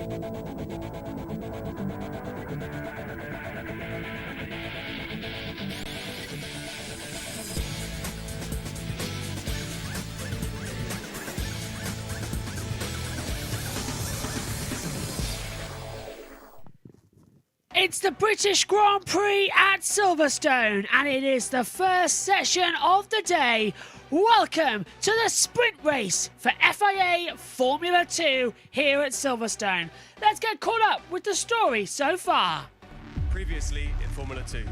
It's the British Grand Prix at Silverstone, and it is the first session of the day. Welcome to the sprint race for FIA Formula 2 here at Silverstone. Let's get caught up with the story so far. Previously in Formula 2.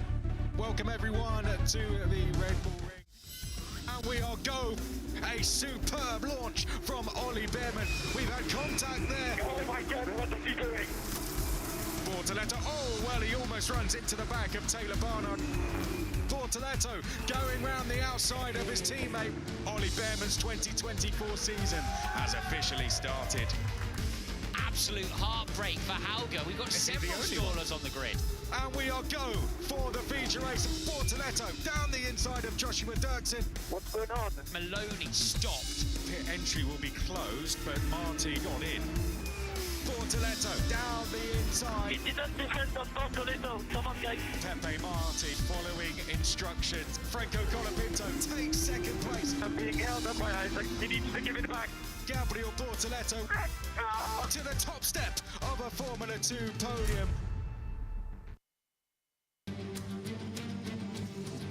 Welcome everyone to the Red Bull Ring. And we are go. A superb launch from Ollie Behrman. We've had contact there. Oh my God, what is he doing? Bortoletto, oh well, he almost runs into the back of Taylor Barnard. Bortoletto going round the outside of his teammate. Ollie Behrman's 2024 season has officially started. Absolute heartbreak for Hauger. We've got several stallers on the grid. And we are go for the feature race. Bortoletto down the inside of Joshua Dirksen. What's going on? Maloney stopped. Pit entry will be closed, but Marty got in. Bortoletto down the inside. He didn't defend on Bortoletto. Come on, guys. Pepe Martin following instructions. Franco Colapinto takes second place. I'm being held up by Isaac. He needs to give it back. Gabriel Bortoletto to the top step of a Formula 2 podium.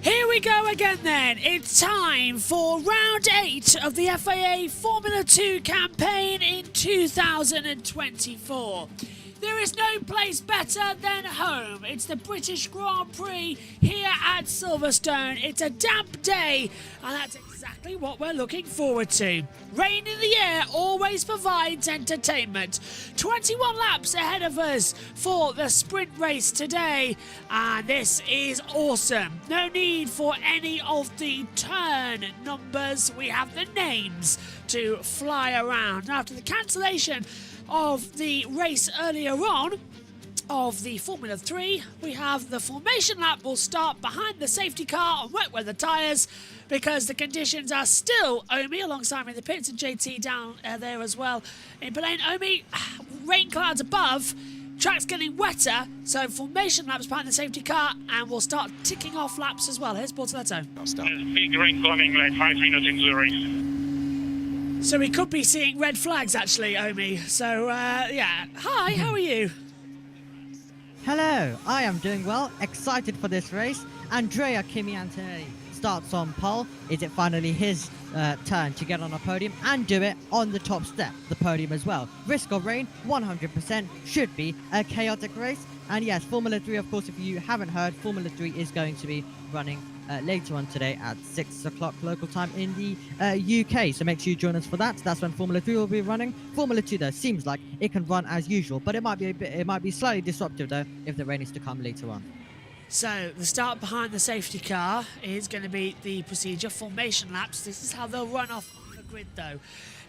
Here we go again then. It's time for round 8 of the FIA Formula 2 campaign in 2024. There is no place better than home. It's the British Grand Prix here at Silverstone. It's a damp day, and that's exactly what we're looking forward to. Rain in the air always provides entertainment. 21 laps ahead of us for the sprint race today, and this is awesome. No need for any of the turn numbers. We have the names to fly around. After the cancellation of the race earlier on of the Formula 3, we have the formation lap will start behind the safety car on wet weather tyres because the conditions are still Omi alongside me in the pits and JT down there as well in Bahrain. Omi, rain clouds above, track's getting wetter, so formation laps behind the safety car, and we'll start ticking off laps as well. Here's Bortoletto. Big rain coming like 5 minutes into the race. So we could be seeing red flags actually, Omi. So, yeah. Hi, how are you? Hello, I am doing well, excited for this race. Andrea Kimi Antonelli starts on pole. Is it finally his turn to get on a podium and do it on the top step, the podium as well? Risk of rain, 100%, should be a chaotic race. And yes, Formula 3, of course, if you haven't heard, Formula 3 is going to be running later on today at 6 o'clock local time in the UK. So make sure you join us for that. That's when Formula 3 will be running. Formula 2, though, seems like it can run as usual, but it might be slightly disruptive, though, if the rain is to come later on. So the start behind the safety car is going to be the procedure, formation laps. This is how they'll run off the grid, though.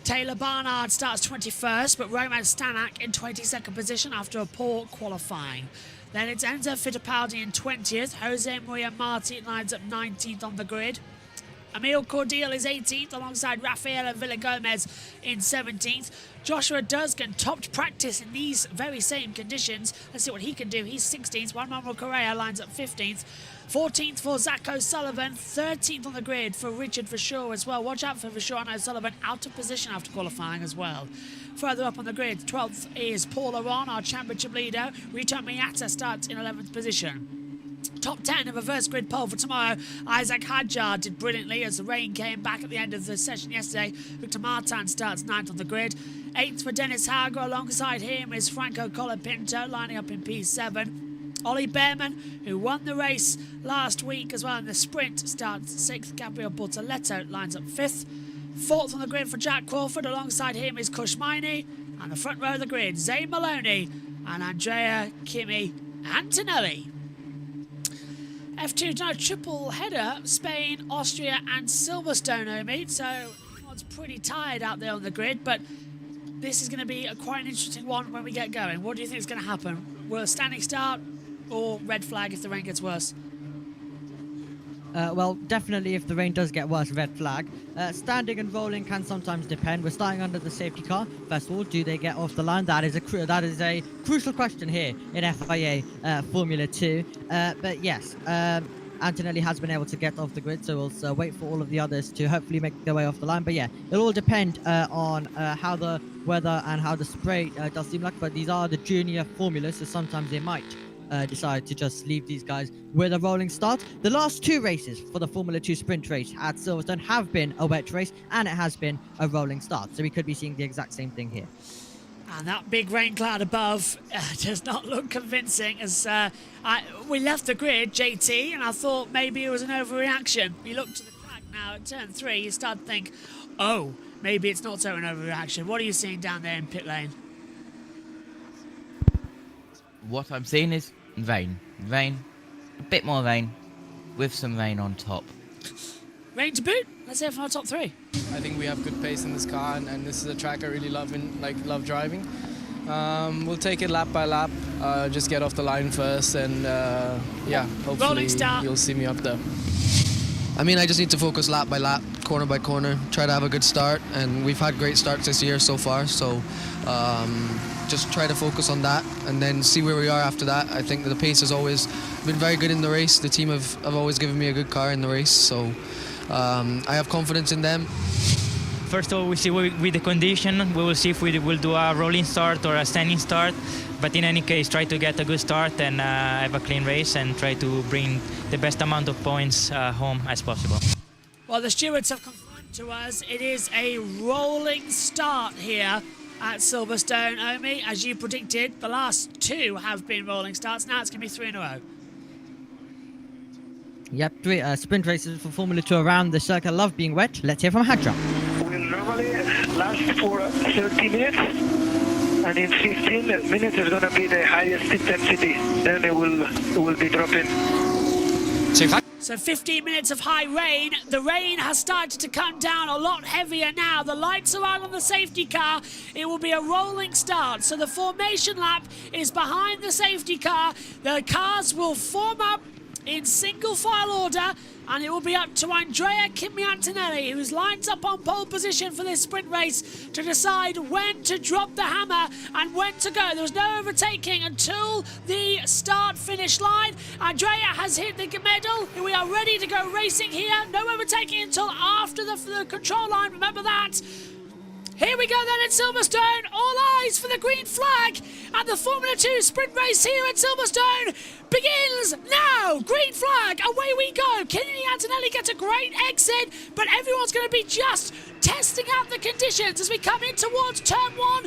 Taylor Barnard starts 21st, but Roman Stanak in 22nd position after a poor qualifying. Then it's Enzo Fittipaldi in 20th. Jose Maria Marti lines up 19th on the grid. Emil Cordial is 18th alongside Rafaela Villagomez in 17th. Joshua Duzgan topped practice in these very same conditions. Let's see what he can do. He's 16th. Juan Manuel Correa lines up 15th. 14th for Zach O'Sullivan. 13th on the grid for Richard Verschoor as well. Watch out for Verschoor and O'Sullivan out of position after qualifying as well. Further up on the grid, 12th is Paul Aron, our championship leader. Rito Miata starts in 11th position. Top 10 of a first grid pole for tomorrow. Isaac Hadjar did brilliantly as the rain came back at the end of the session yesterday. Victor Martin starts 9th on the grid. 8th for Dennis Hauger. Alongside him is Franco Colapinto lining up in P7. Ollie Behrman, who won the race last week as well in the sprint, starts 6th. Gabriel Bortoletto lines up 5th. 4th on the grid for Jack Crawford. Alongside him is Kushmaini. And the front row of the grid, Zane Maloney and Andrea Kimi Antonelli. F2 tonight, triple header, Spain, Austria and Silverstone, Omi. So it's pretty tired out there on the grid, but this is going to be quite an interesting one when we get going. What do you think is going to happen? Will a standing start or red flag if the rain gets worse? Well, definitely if the rain does get worse, red flag. Standing and rolling can sometimes depend. We're starting under the safety car. First of all, do they get off the line? That is a crucial question here in FIA Formula 2. But yes, Antonelli has been able to get off the grid, so we'll wait for all of the others to hopefully make their way off the line. But yeah, it'll all depend on how the weather and how the spray does seem like. But these are the junior formulas, so sometimes they might decide to just leave these guys with a rolling start. The last 2 races for the Formula 2 sprint race at Silverstone have been a wet race, and it has been a rolling start. So we could be seeing the exact same thing here. And that big rain cloud above does not look convincing. As we left the grid, JT, and I thought maybe it was an overreaction. You look to the track now at turn 3, you start to think, oh, maybe it's not so an overreaction. What are you seeing down there in pit lane? What I'm seeing is rain. Rain. A bit more rain. With some rain on top. Rain to boot. Let's hear from our top 3. I think we have good pace in this car, and this is a track I really love driving. We'll take it lap by lap. Just get off the line first, and yeah, hopefully you'll see me up there. I mean, I just need to focus lap by lap, corner by corner, try to have a good start, and we've had great starts this year so far, so just try to focus on that and then see where we are after that. I think that the pace has always been very good in the race. The team have always given me a good car in the race, so I have confidence in them. First of all, we see with the condition, we will see if we will do a rolling start or a standing start. But in any case, try to get a good start and have a clean race and try to bring the best amount of points home as possible. Well, the stewards have confirmed to us it is a rolling start here at Silverstone. Omi, as you predicted, the last 2 have been rolling starts. Now it's going to be 3 in a row. Yep, 3 sprint races for Formula 2 around the circle. Love being wet. Let's hear from Hadra. Will normally last for 30 minutes, and in 15 minutes is going to be the highest intensity. Then it will be dropping. So 15 minutes of high rain. The rain has started to come down a lot heavier now. The lights are out on the safety car. It will be a rolling start. So the formation lap is behind the safety car. The cars will form up in single file order, and it will be up to Andrea Antonelli, who's lined up on pole position for this sprint race, to decide when to drop the hammer and when to go. There was no overtaking until the start-finish line. Andrea has hit the medal. We are ready to go racing here. No overtaking until after the control line. Remember that. Here we go then at Silverstone. All eyes for the green flag. And the Formula 2 sprint race here at Silverstone begins now. Green flag, away we go. Kimi Antonelli gets a great exit, but everyone's going to be just testing out the conditions as we come in towards turn 1.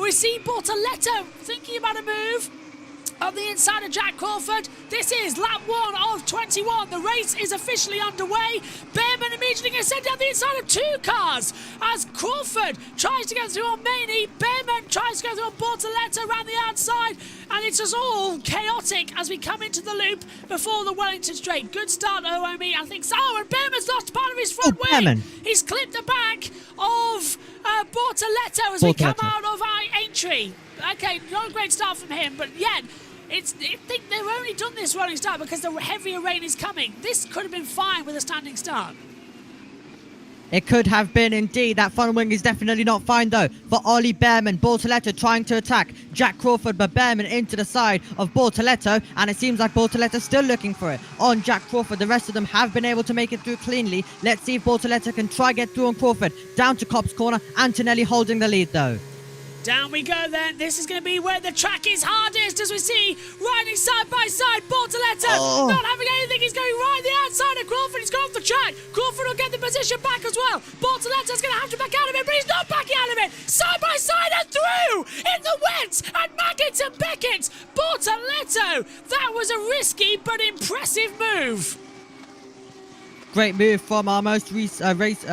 We see Bortoletto thinking about a move on the inside of Jack Crawford. This is lap 1 of 21. The race is officially underway. Behrman immediately gets sent down the inside of 2 cars as Crawford tries to go through on Maney. Behrman tries to go through on Bortoletto around the outside, and it's just all chaotic as we come into the loop before the Wellington Straight. Good start, Omi, I think so. Oh, and Behrman's lost part of his front wing. Behrman. He's clipped the back of Bortoletto as we come out of Aintree. Okay, not a great start from him, but yet I think they've only done this rolling start because the heavier rain is coming. This could have been fine with a standing start. It could have been indeed. That front wing is definitely not fine though for Ollie Behrman. Bortoletto trying to attack Jack Crawford, but Behrman into the side of Bortoletto, and it seems like Bortoletto's still looking for it on Jack Crawford. The rest of them have been able to make it through cleanly. Let's see if Bortoletto can try get through on Crawford. Down to Cop's corner. Antonelli holding the lead though. Down we go then. This is going to be where the track is hardest, as we see riding side by side. Bortoletto not having anything. He's going right the outside of Crawford. He's gone off the track. Crawford will get the position back as well. Bortoletto's going to have to back out of it, but he's not backing out of it. Side by side and through in the wet. And Maggett and Beckett. Bortoletto. That was a risky but impressive move. Great move from our most recent race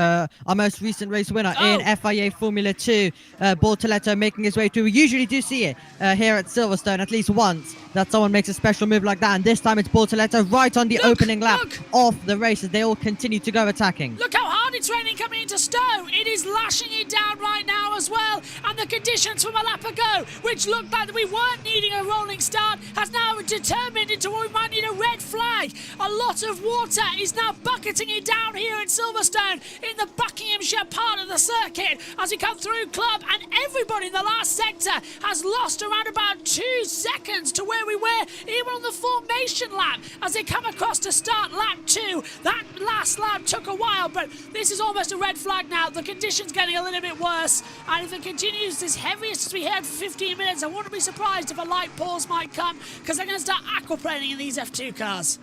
winner in FIA Formula 2, Bortoletto, making his way through. We usually do see it here at Silverstone at least once, that someone makes a special move like that, and this time it's Bortoletto right on the opening lap of the race as they all continue to go attacking. Look how hard it's raining coming into Stowe. It is lashing it down right now as well, and the conditions from a lap ago, which looked like we weren't needing a rolling start, has now determined into what we might need a red flag. A lot of water is now bucketing it down here in Silverstone in the Buckinghamshire part of the circuit as we come through Club, and everybody in the last sector has lost around about 2 seconds to where we were even on the formation lap as they come across to start lap 2. That last lap took a while, but this is almost a red flag now. The conditions getting a little bit worse, and if it continues as heavy as we had for 15 minutes, I wouldn't be surprised if a light pause might come because they're going to start aquaplaning in these F2 cars.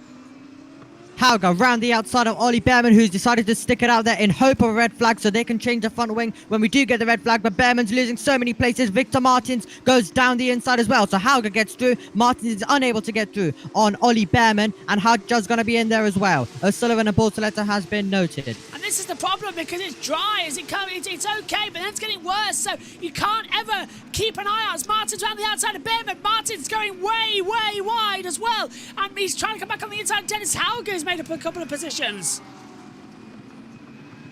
Hauger round the outside of Ollie Behrman, who's decided to stick it out there in hope of a red flag so they can change the front wing when we do get the red flag. But Behrman's losing so many places. Victor Martins goes down the inside as well. So Hauger gets through. Martins is unable to get through on Ollie Behrman, and Hadjar's going to be in there as well. O'Sullivan and Bortoleto has been noted. And this is the problem because it's dry as it comes. It's okay, but then it's getting worse. So you can't ever keep an eye out. As Martins around the outside of Behrman. Martins going way, way wide as well. And he's trying to come back on the inside. Dennis Hauger's made up a couple of positions.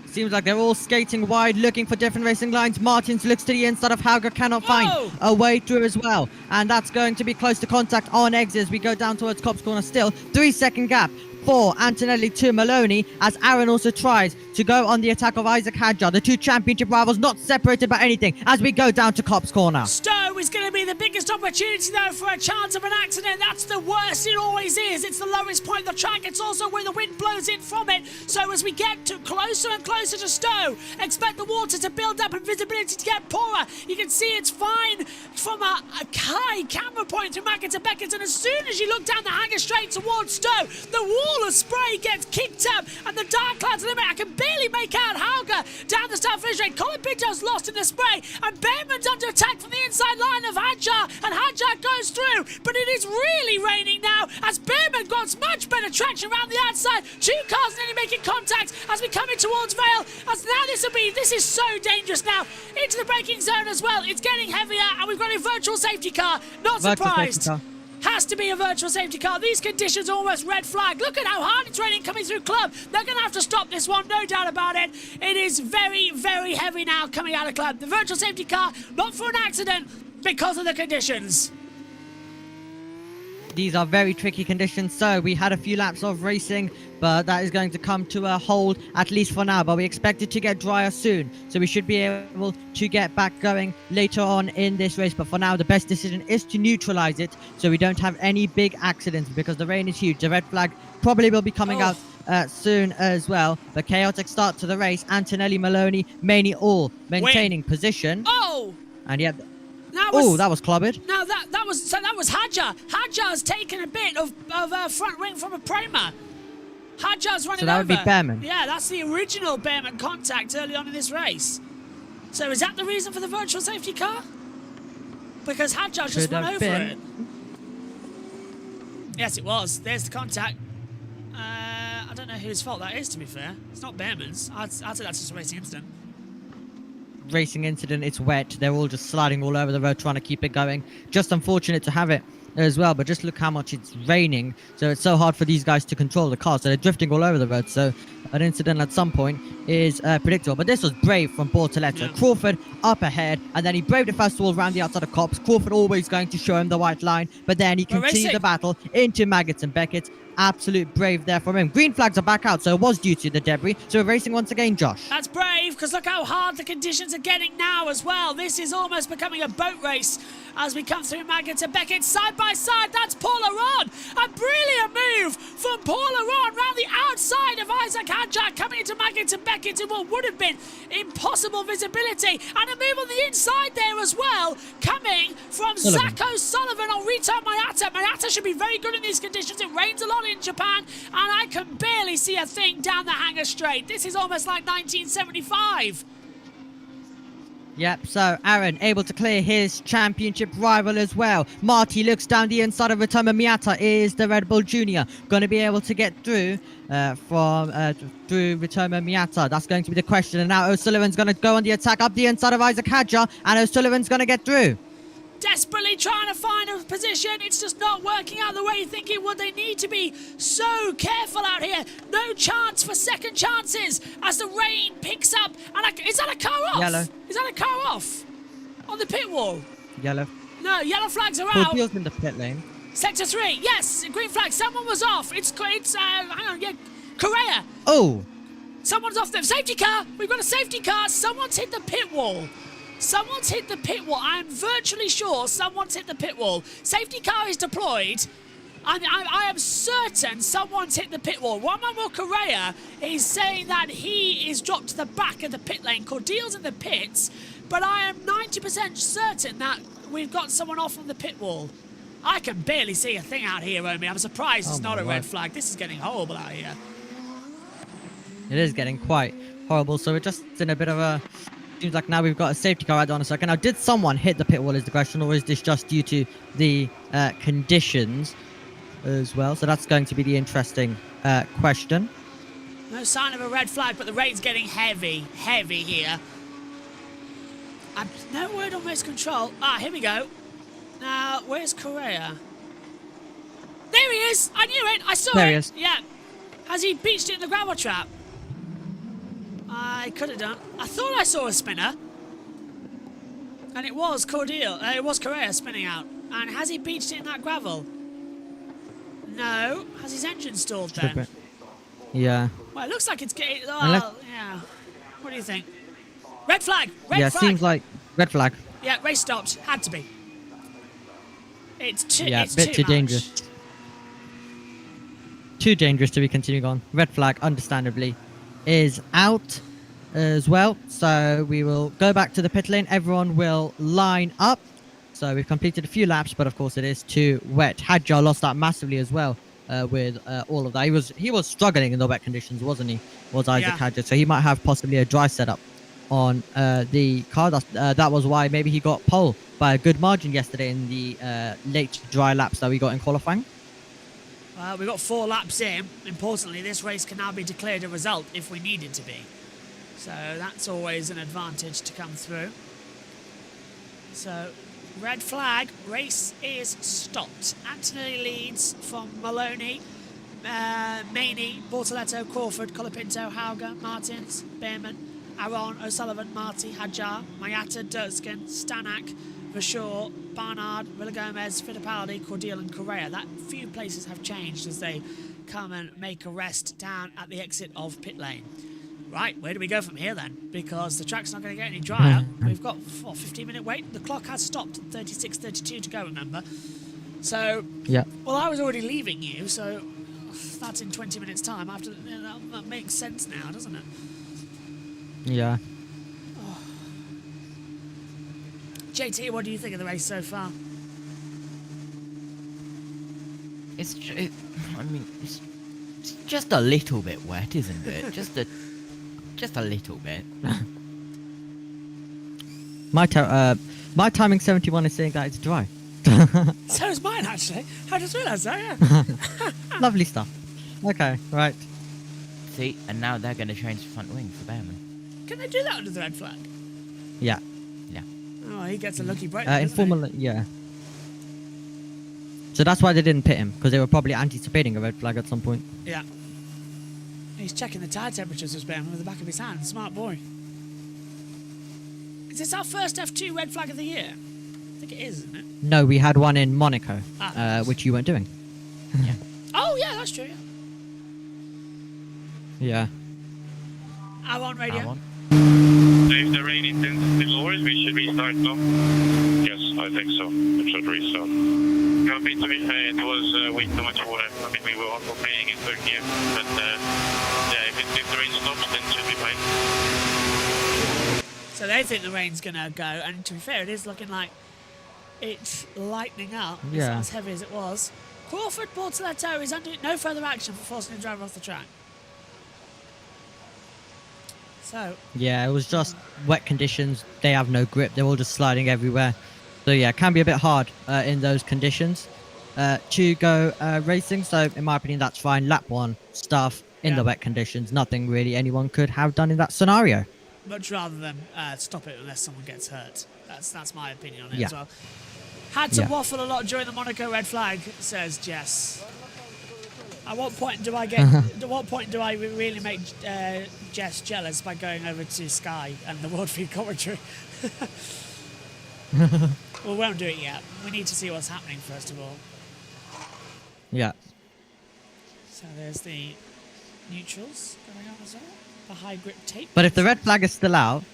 Seems like they're all skating wide, looking for different racing lines. Martins looks to the inside of Hauger, cannot find a way through as well. And that's going to be close to contact on exits as we go down towards Copse Corner still. 3-second gap for Antonelli to Maloney as Aaron also tries to go on the attack of Isaac Hadjar. The two championship rivals not separated by anything as we go down to Copse Corner. Stowe is going to be the biggest opportunity though for a chance of an accident. That's the worst it always is. It's the lowest point of the track. It's also where the wind blows in from it. So as we get to closer and closer to Stowe, expect the water to build up and visibility to get poorer. You can see it's fine from a high camera point through Mackett and Beckett, and as soon as you look down the hanger straight towards Stowe, the wall of spray gets kicked up and the dark clouds limit. I can barely make out Hauger down the start finish straight. Colin Pinto's lost in the spray and Behrman's under attack from the inside line of Hadjar, and Hadjar goes through, but it is really raining now as Behrman got much better traction around the outside. Two cars nearly making contact as we come in towards Vale, as now this is so dangerous now into the braking zone as well. It's getting heavier and we've got a virtual safety car. Not surprised. Has to be a virtual safety car. These conditions are almost red flag. Look at how hard it's raining coming through Club. They're going to have to stop this one, no doubt about it. It is very, very heavy now coming out of Club. The virtual safety car, not for an accident, because of the conditions. These are very tricky conditions, so we had a few laps of racing, but that is going to come to a hold, at least for now. But we expect it to get drier soon, so we should be able to get back going later on in this race. But for now, the best decision is to neutralize it so we don't have any big accidents, because the rain is huge. The red flag probably will be coming out soon as well. But chaotic start to the race. Antonelli, Maloney, Maney all maintaining position. And yet... that was clobbered. No, that was Hadjar. Hadjar's taken a bit of front wing from a Prima. Hadjar's running over. So that would be Behrman. Yeah, that's the original Behrman contact early on in this race. So is that the reason for the virtual safety car? Because Hadjar just went over it. Yes, it was. There's the contact. I don't know whose fault that is, to be fair. It's not Behrman's. I'd say that's just a racing incident. Racing incident, it's wet, they're all just sliding all over the road trying to keep it going. Just unfortunate to have it as well, but just look how much it's raining, so it's so hard for these guys to control the car, so they're drifting all over the road. So an incident at some point is predictable, but this was brave from Bortoleto. Crawford up ahead, and then he braved it first of all around the outside of Copse. Crawford always going to show him the white line, but then he continued the battle into Maggots and Beckett. Absolute brave there from him. Green flags are back out, so it was due to the debris. So we're racing once again, Josh. That's brave, because look how hard the conditions are getting now as well. This is almost becoming a boat race as we come through Maggots and Beckett side by side. That's Paula Ron. A brilliant move from Paula Ron round the outside of Isaac Hadjar, coming into Maggots and Beckett in what would have been impossible visibility. And a move on the inside there as well, coming from Zach O'Sullivan on Rita Mayata. Mayata should be very good in these conditions. It rains a lot in Japan, and I can barely see a thing down the hanger straight. This is almost like 1975. Yep, so Aaron able to clear his championship rival as well. Marty looks down the inside of Ritomo Miata. Is the Red Bull Junior going to be able to get through through Ritomo Miata? That's going to be the question. And now O'Sullivan's going to go on the attack up the inside of Isaac Hadjar, and O'Sullivan's going to get through. Desperately trying to find a position. It's just not working out the way you think it would. They need to be so careful out here. No chance for second chances as the rain picks up. And is that a car off? Yellow. Is that a car off? On the pit wall? Yellow. No, yellow flags are Paul out. Peel's in the pit lane. Sector 3, yes, green flag. Someone was off. Hang on, yeah, Correa. Oh, Someone's off the safety car. We've got a safety car. Someone's hit the pit wall. Someone's hit the pit wall. I'm virtually sure someone's hit the pit wall. Safety car is deployed. I am certain someone's hit the pit wall. Juan Manuel Correa is saying that he is dropped to the back of the pit lane. Cordial's in the pits, but I am 90% certain that we've got someone off on the pit wall. I can barely see a thing out here, Romy. I'm surprised it's not a red flag. This is getting horrible out here. it is getting quite horrible. So we're just in a bit of a... Seems like now we've got a safety car right on a second. Now, did someone hit the pit wall is the question, or is this just due to the conditions as well? So that's going to be the interesting question. No sign of a red flag, but the rain's getting heavy here. No word on race control. Ah, here we go. Now, where's Correa? There he is! I knew it! I saw it! There he is. Yeah. Has he beached it in the gravel trap? I could have done. I thought I saw a spinner. And it was Cordial. It was Correa spinning out. And has he beached it in that gravel? No. Has his engine stalled then? Yeah. Well, it looks like it's getting... Oh, yeah. What do you think? Red flag! Red Yeah, flag! seems like red flag. Yeah, race stopped. Had to be. It's too... Yeah, it's a bit too much. dangerous. Too dangerous to be continuing on. Red flag, understandably, is out as well. So we will go back to the pit lane. Everyone will line up. So we've completed a few laps, but of course it is too wet. Hadjar lost that massively as well with all of that. He was struggling in the wet conditions, wasn't he? Was Isaac Hadjar. So he might have possibly a dry setup on the car. That was why maybe he got pole by a good margin yesterday in the late dry laps that we got in qualifying. Well, we got 4 laps in. Importantly, this race can now be declared a result if we need it to be. So that's always an advantage to come through. So, red flag, race is stopped. Anthony leads from Maloney, Maney, Bortoletto, Crawford, Colapinto, Hauger, Martins, Behrman, Aron, O'Sullivan, Marty, Hadjar, Mayata, Durskin, Stanak, Vashaw, Barnard, Villagomez, Fittipaldi, Cordial and Correa. That few places have changed as they come and make a rest down at the exit of pit lane. Right, where do we go from here then? Because the track's not going to get any drier. We've got 15-minute wait. The clock has stopped at 36:32 to go, remember? So, yeah. Well, I was already leaving you, so that's in 20 minutes' time. After that makes sense now, doesn't it? Yeah. Oh. JT, what do you think of the race so far? It's just a little bit wet, isn't it? just a little bit. My timing 71 is saying that it's dry. So is mine, actually. I just realised that, yeah. Lovely stuff. Okay, right. See, and now they're going to change the front wing for Behrman. Can they do that under the red flag? Yeah. Yeah. Oh, he gets a lucky break. In Formula, yeah. So that's why they didn't pit him, because they were probably anticipating a red flag at some point. Yeah. He's checking the tyre temperatures with Behrman with the back of his hand. Smart boy. Is this our first F2 red flag of the year? I think it is, isn't it? No, we had one in Monaco, nice. which you weren't doing. Yeah. Oh, yeah, that's true, yeah. Yeah. I'm on radio. So if the rain intensity lowers, we should restart now? Yes, I think so. It should restart. I mean, to be fair, it was way too much water. I mean, we were also playing in third gear, but yeah, if the rain stops, then it should be fine. So they think the rain's going to go, and to be fair, it is looking like it's lightening up. It's not as heavy as it was. Crawford Bortoletto is under no further action for forcing the driver off the track. So. Yeah, it was just wet conditions. They have no grip. They're all just sliding everywhere. So yeah, it can be a bit hard in those conditions to go racing. So in my opinion, that's fine. Lap 1 stuff in the wet conditions. Nothing really anyone could have done in that scenario. Much rather than stop it unless someone gets hurt. That's my opinion on it as well. Had to waffle a lot during the Monaco red flag, says Jess. At what point do I get? At what point do I really make Jess jealous by going over to Sky and the World Feed commentary? Well, we won't do it yet. We need to see what's happening first of all. Yeah. So there's the neutrals going on as well. The high grip tape. But if the red flag is still out,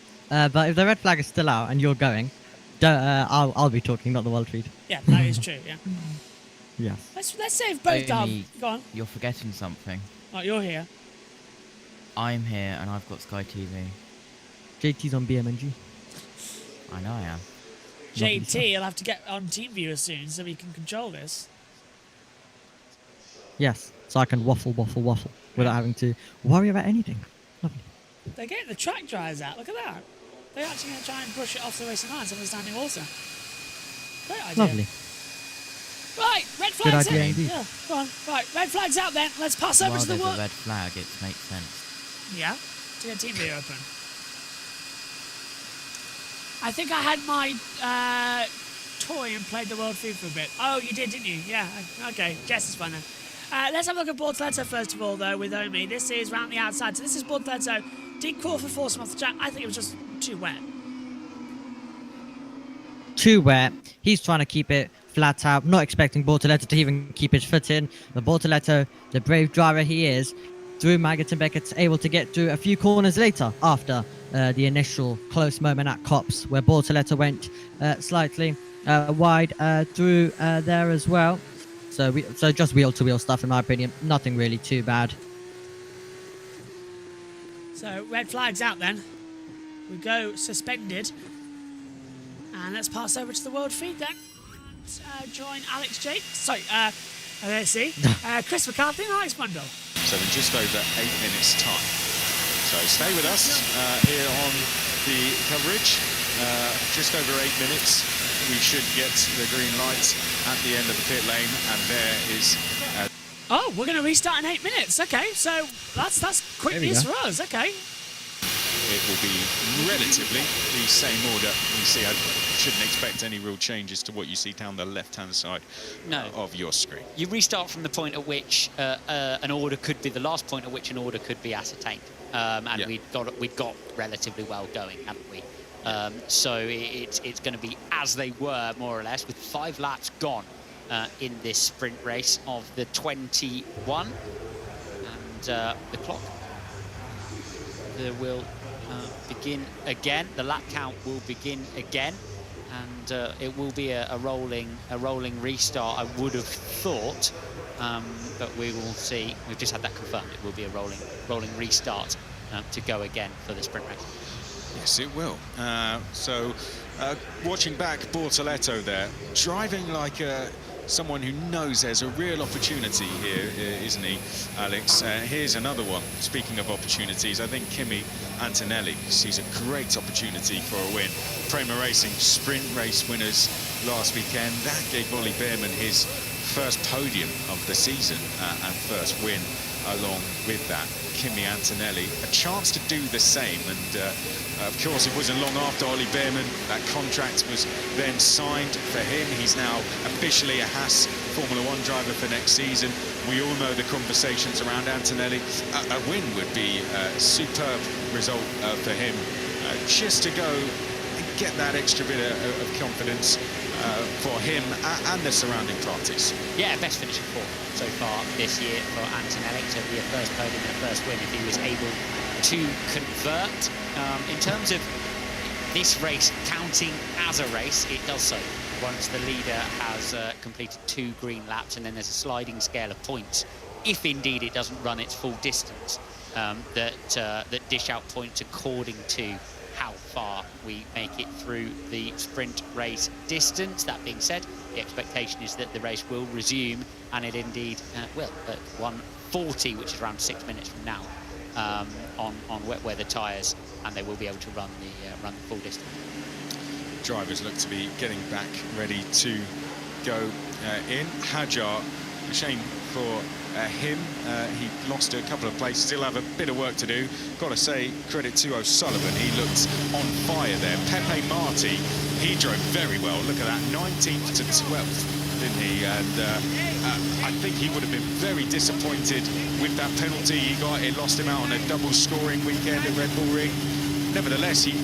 and you're going, don't, I'll be talking, not the world feed. Yeah, that is true. Yeah. Yes. Let's say if both are. Amy, Go on. you're forgetting something. Oh, you're here. I'm here and I've got Sky TV. JT's on BMNG. I know I am. JT, you'll have to get on TeamViewer soon so we can control this. Yes, so I can waffle without having to worry about anything. Lovely. They're getting the track dryers out. Look at that. They're actually going to try and push it off the racing line so we're standing water. Great idea. Lovely. Right, red flags idea in. indeed. Yeah, go on. Right, red flags out then. Let's pass over While to the there's world. a red flag, it makes sense. Yeah, to get TeamViewer open. I think I had my toy and played the world feed for a bit. Oh, you did, didn't you? Yeah, okay. Jess is fine then. Let's have a look at Bortoleto first of all, though, with Omi. This is round the outside. So this is Bortoleto. Did call for force him off the track. I think it was just too wet. Too wet. He's trying to keep it flat out, not expecting Bortoleto to even keep his foot in. But Bortoleto, the brave driver he is, through Maggot and Beckett's able to get through a few corners later after the initial close moment at Copse, where Bortoleto went slightly wide through there as well. So just wheel-to-wheel stuff in my opinion. Nothing really too bad. So red flags out then. We go suspended. And let's pass over to the world feed then. Join Alex Jake. Sorry, let's see. Chris McCarthy and Alex Bundle. So in just over 8 minutes time. So stay with us here on the coverage. Just over 8 minutes. We should get the green light at the end of the pit lane, and there is. Oh, we're going to restart in 8 minutes. Okay, so that's quick news for us. Okay. It will be relatively the same order. You see, I shouldn't expect any real changes to what you see down the left-hand side of your screen. You restart from the point at which an order could be the last point at which an order could be ascertained, and we'd got relatively well going, haven't we? So it's going to be as they were, more or less, with 5 laps gone in this sprint race of the 21, and the clock will begin again. The lap count will begin again, and it will be a rolling restart, I would have thought, but we will see. We've just had that confirmed. It will be a rolling restart to go again for the sprint race. Yes, it will. Watching back Bortoleto there, driving like someone who knows there's a real opportunity here, isn't he, Alex? Here's another one. Speaking of opportunities, I think Kimi Antonelli sees a great opportunity for a win. Prema Racing sprint race winners last weekend. That gave Ollie Bearman his first podium of the season and first win along with that. Kimi Antonelli, a chance to do the same, and of course it wasn't long after Ollie Bearman that contract was then signed for him. He's now officially a Haas Formula 1 driver for next season. We all know the conversations around Antonelli. A win would be a superb result for him, just to go and get that extra bit of confidence for him and the surrounding parties. Yeah, best finishing form so far this year for Antonelli. So it'll be a first podium and a first win if he was able to convert. In terms of this race counting as a race, it does so once the leader has completed 2 green laps, and then there's a sliding scale of points if indeed it doesn't run its full distance, that dish out points according to how far we make it through the sprint race distance. That being said, the expectation is that the race will resume, and it indeed will, at 1:40, which is around 6 minutes from now, on wet weather tyres, and they will be able to run the full distance. Drivers look to be getting back ready to go in. Hajar, a shame for him. He lost a couple of places, still have a bit of work to do. Got to say credit to O'Sullivan, he looked on fire there. Pepe Marti, he drove very well. Look at that, 19th to 12th, didn't he? And I think he would have been very disappointed with that penalty he got. It lost him out on a double scoring weekend at Red Bull Ring. Nevertheless, he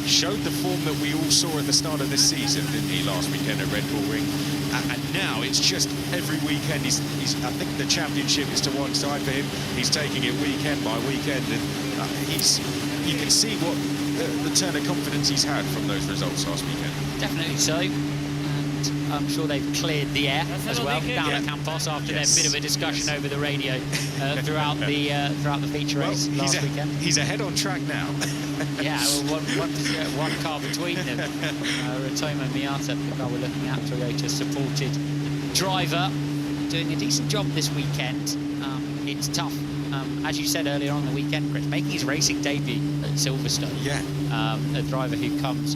showed the form that we all saw at the start of this season, didn't he, last weekend at Red Bull Ring. And now it's just every weekend. He's I think the championship is to one side for him. He's taking it weekend by weekend, and you can see what the turn of confidence he's had from those results last weekend. Definitely so. And I'm sure they've cleared the air as well down at Campos after their bit of a discussion over the radio throughout the feature race last weekend. He's ahead on track now. Yeah, well, one car between them. Rotoma Miata, the car we're looking at, Toyota supported driver, doing a decent job this weekend. It's tough. As you said earlier on the weekend, Chris, making his racing debut at Silverstone. Yeah. A driver who comes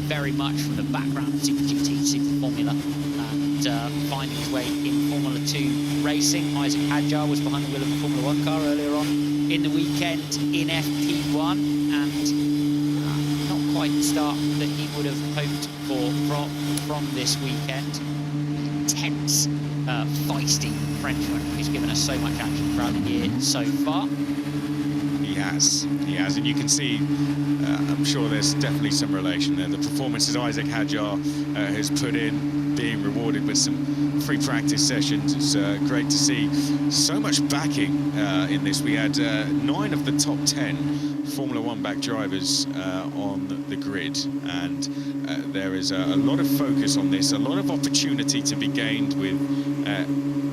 very much from the background of Super GT, Super Formula, and finding his way in Formula 2 racing. Isaac Hadjar was behind the wheel of a Formula 1 car earlier on in the weekend in FP1, and not quite the start that he would have hoped for from this weekend. Intense, feisty Frenchman who's given us so much action throughout the year so far. He has, and you can see, I'm sure there's definitely some relation there. The performances Isaac Hadjar has put in, being rewarded with some free practice sessions. It's great to see so much backing in this. We had 9 of the top 10 Formula 1 back drivers on the grid, and there is a lot of focus on this, a lot of opportunity to be gained with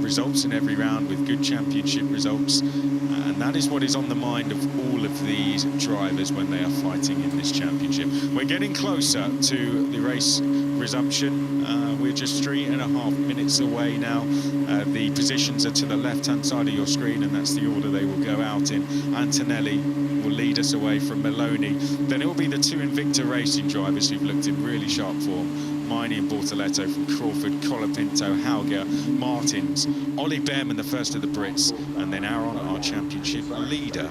results in every round, with good championship results, and that is what is on the mind of all of these drivers when they are fighting in this championship. We're getting closer to the race resumption. We're just 3.5 minutes away now. The positions are to the left-hand side of your screen, and that's the order they will go out in. Antonelli will lead us away from Maloney. Then it will be the 2 Invicta Racing drivers who've looked in really sharp form. Miney and Bortoletto from Crawford, Colapinto, Hauger, Martins, Ollie Behrman, the first of the Brits, and then Aaron, our championship leader,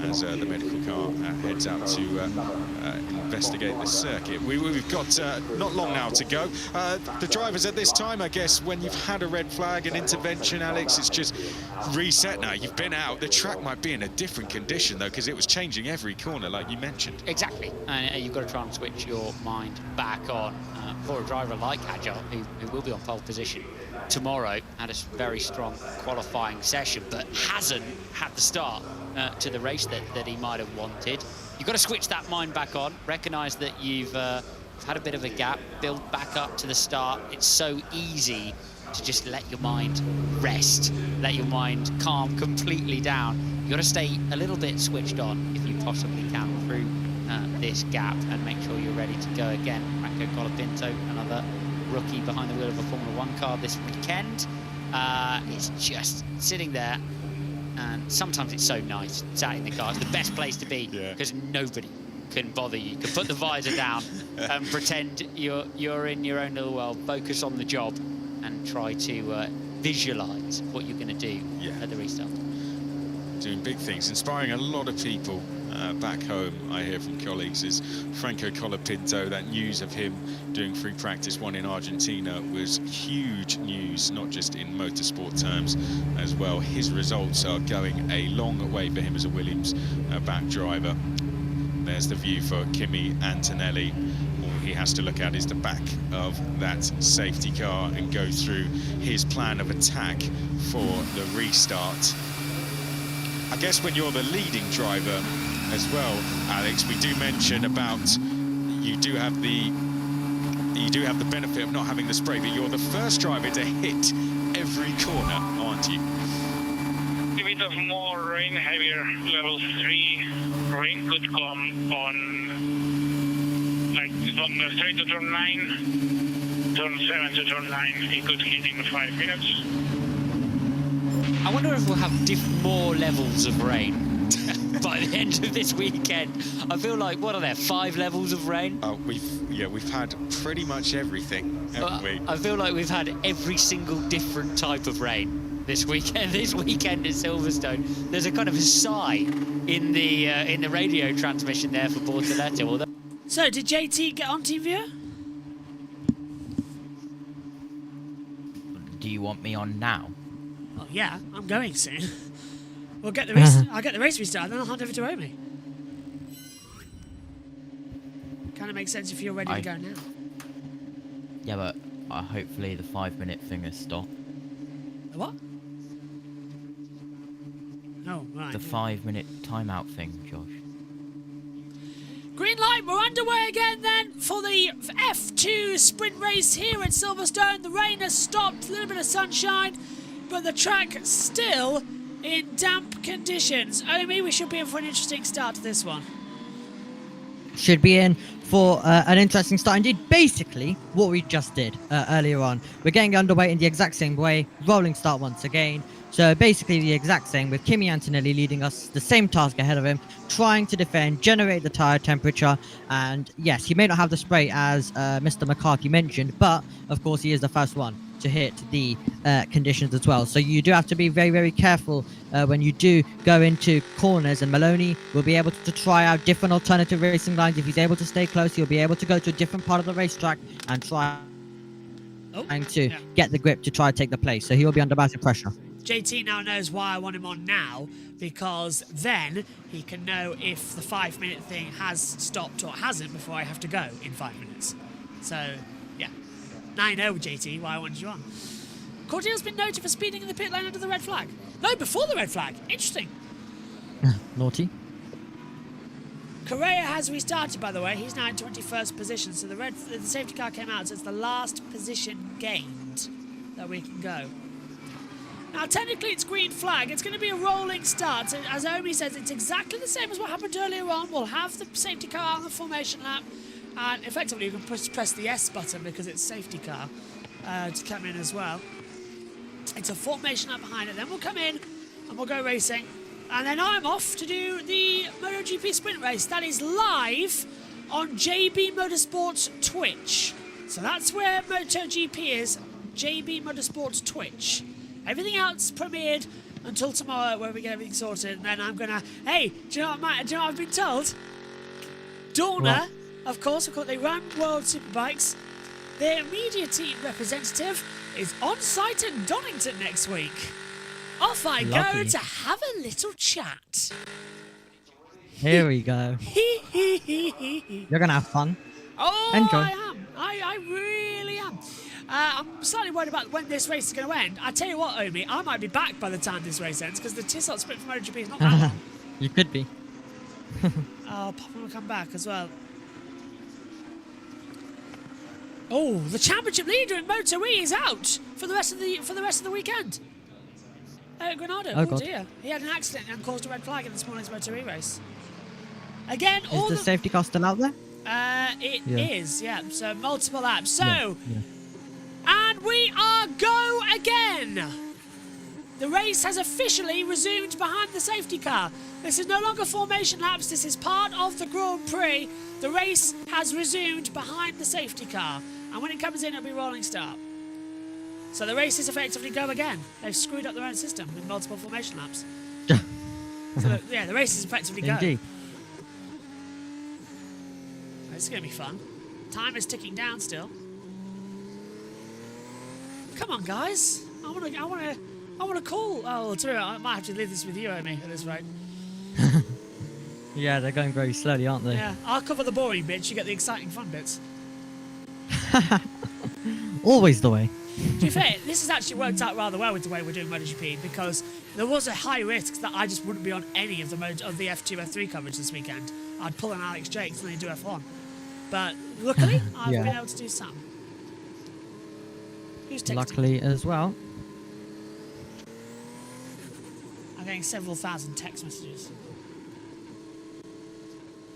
as the medical car heads out to investigate the circuit. We've got not long now to go. The drivers at this time, I guess, when you've had a red flag, an intervention, Alex, it's just reset now. You've been out. The track might be in a different condition, though, because it was changing every corner, like you mentioned. Exactly, and you've got to try and switch your mind back on. For a driver like Hadjar, who will be on pole position tomorrow, had a very strong qualifying session, but hasn't had the start to the race that he might have wanted. You've got to switch that mind back on, recognise that you've had a bit of a gap, build back up to the start. It's so easy to just let your mind rest, let your mind calm completely down. You've got to stay a little bit switched on if you possibly can through this gap, and make sure you're ready to go again. Franco Colapinto, another rookie behind the wheel of a Formula 1 car this weekend. It's just sitting there, and sometimes it's so nice sat in the car. It's the best place to be, because nobody can bother you. You can put the visor down and pretend you're in your own little world, focus on the job, and try to visualise what you're going to do at the restart. Doing big things, inspiring a lot of people back home. I hear from colleagues is Franco Colapinto. That news of him doing free practice 1 in Argentina was huge news, not just in motorsport terms as well. His results are going a long way for him as a Williams back driver. There's the view for Kimi Antonelli. All he has to look at is the back of that safety car and go through his plan of attack for the restart. I guess when you're the leading driver as well, Alex, we do mention about you do have the benefit of not having the spray, but you're the first driver to hit every corner, aren't you? A bit of more rain, heavier level 3 rain could come on, like from the straight to turn 9, turn 7 to turn 9. It could hit in 5 minutes. I wonder if we'll have more levels of rain by the end of this weekend. I feel like, what are there, 5 levels of rain? We've had pretty much everything, haven't we? I feel like we've had every single different type of rain this weekend. This weekend at Silverstone, there's a kind of a sigh in the radio transmission there for Bortoletto. So, did JT get on TeamViewer? Do you want me on now? Oh yeah, I'm going soon. We'll get the race. I'll get the race restarted, then I'll hand over to Omi. Kind of makes sense if you're ready to go now. Yeah, but hopefully the 5-minute thing has stopped. The what? Oh, right. The 5-minute timeout thing, Josh. Green light, we're underway again then for the F2 sprint race here at Silverstone. The rain has stopped, a little bit of sunshine, but the track still in damp conditions. Omi, we should be in for an interesting start to this one. Should be in for an interesting start indeed. Basically, what we just did earlier on. We're getting underway in the exact same way. Rolling start once again. So basically the exact same, with Kimi Antonelli leading us the same task ahead of him, trying to defend, generate the tyre temperature, and yes, he may not have the spray as Mr. McCarthy mentioned, but of course he is the first one to hit the conditions as well. So you do have to be very, very careful when you do go into corners, and Maloney will be able to try out different alternative racing lines. If he's able to stay close, he'll be able to go to a different part of the racetrack and trying to get the grip to try to take the place. So he will be under massive pressure. JT now knows why I want him on now, because then he can know if the 5-minute thing has stopped or hasn't before I have to go in 5 minutes. So, yeah. Now you know, JT, why I wanted you on. Cordeel's been noted for speeding in the pit lane under the red flag. No, before the red flag. Interesting. Naughty. Correa has restarted, by the way. He's now in 21st position, so the safety car came out, so it's the last position gained that we can go. Now, technically, it's green flag. It's going to be a rolling start. So, as Omi says, it's exactly the same as what happened earlier on. We'll have the safety car on the formation lap. And effectively, you can press the S button because it's safety car to come in as well. It's a formation lap behind it. Then we'll come in and we'll go racing. And then I'm off to do the MotoGP sprint race. That is live on JBMotorsports Twitch. So that's where MotoGP is. JBMotorsports Twitch. Everything else premiered until tomorrow, where we get everything sorted, and then I'm gonna. Hey, do you know what I've been told? Dorna, of course, they run World Superbikes. Their media team representative is on site at Donington next week. Off I go to have a little chat. Here we go. You're gonna have fun. Oh, enjoy. I am. I really am. I'm slightly worried about when this race is going to end. I tell you what, Omi, I might be back by the time this race ends, because the Tissot sprint for MotoGP is not that long. You could be. Oh, Papa will come back as well. Oh, the championship leader in Moto E is out for the rest of the weekend. Granado. Oh dear, he had an accident and caused a red flag in this morning's Moto E race. Again, is the safety car still out there? It is, yeah. So multiple laps. So. And we are go again! The race has officially resumed behind the safety car. This is no longer formation laps, this is part of the Grand Prix. The race has resumed behind the safety car. And when it comes in, it'll be rolling start. So the race is effectively go again. They've screwed up their own system with multiple formation laps. So yeah, the race is effectively go. Indeed. This is going to be fun. Time is ticking down still. Come on, guys! I want to call. Oh, I might have to leave this with you, Omi, at this rate. Yeah, they're going very slowly, aren't they? Yeah, I'll cover the boring bits. You get the exciting, fun bits. Always the way. To be fair, this has actually worked out rather well with the way we're doing MotoGP, because there was a high risk that I just wouldn't be on any of the F2, F3 coverage this weekend. I'd pull an Alex Jakes and then do F1. But luckily, I've been able to do some. Who's texting? Luckily as well. I'm getting several thousand text messages.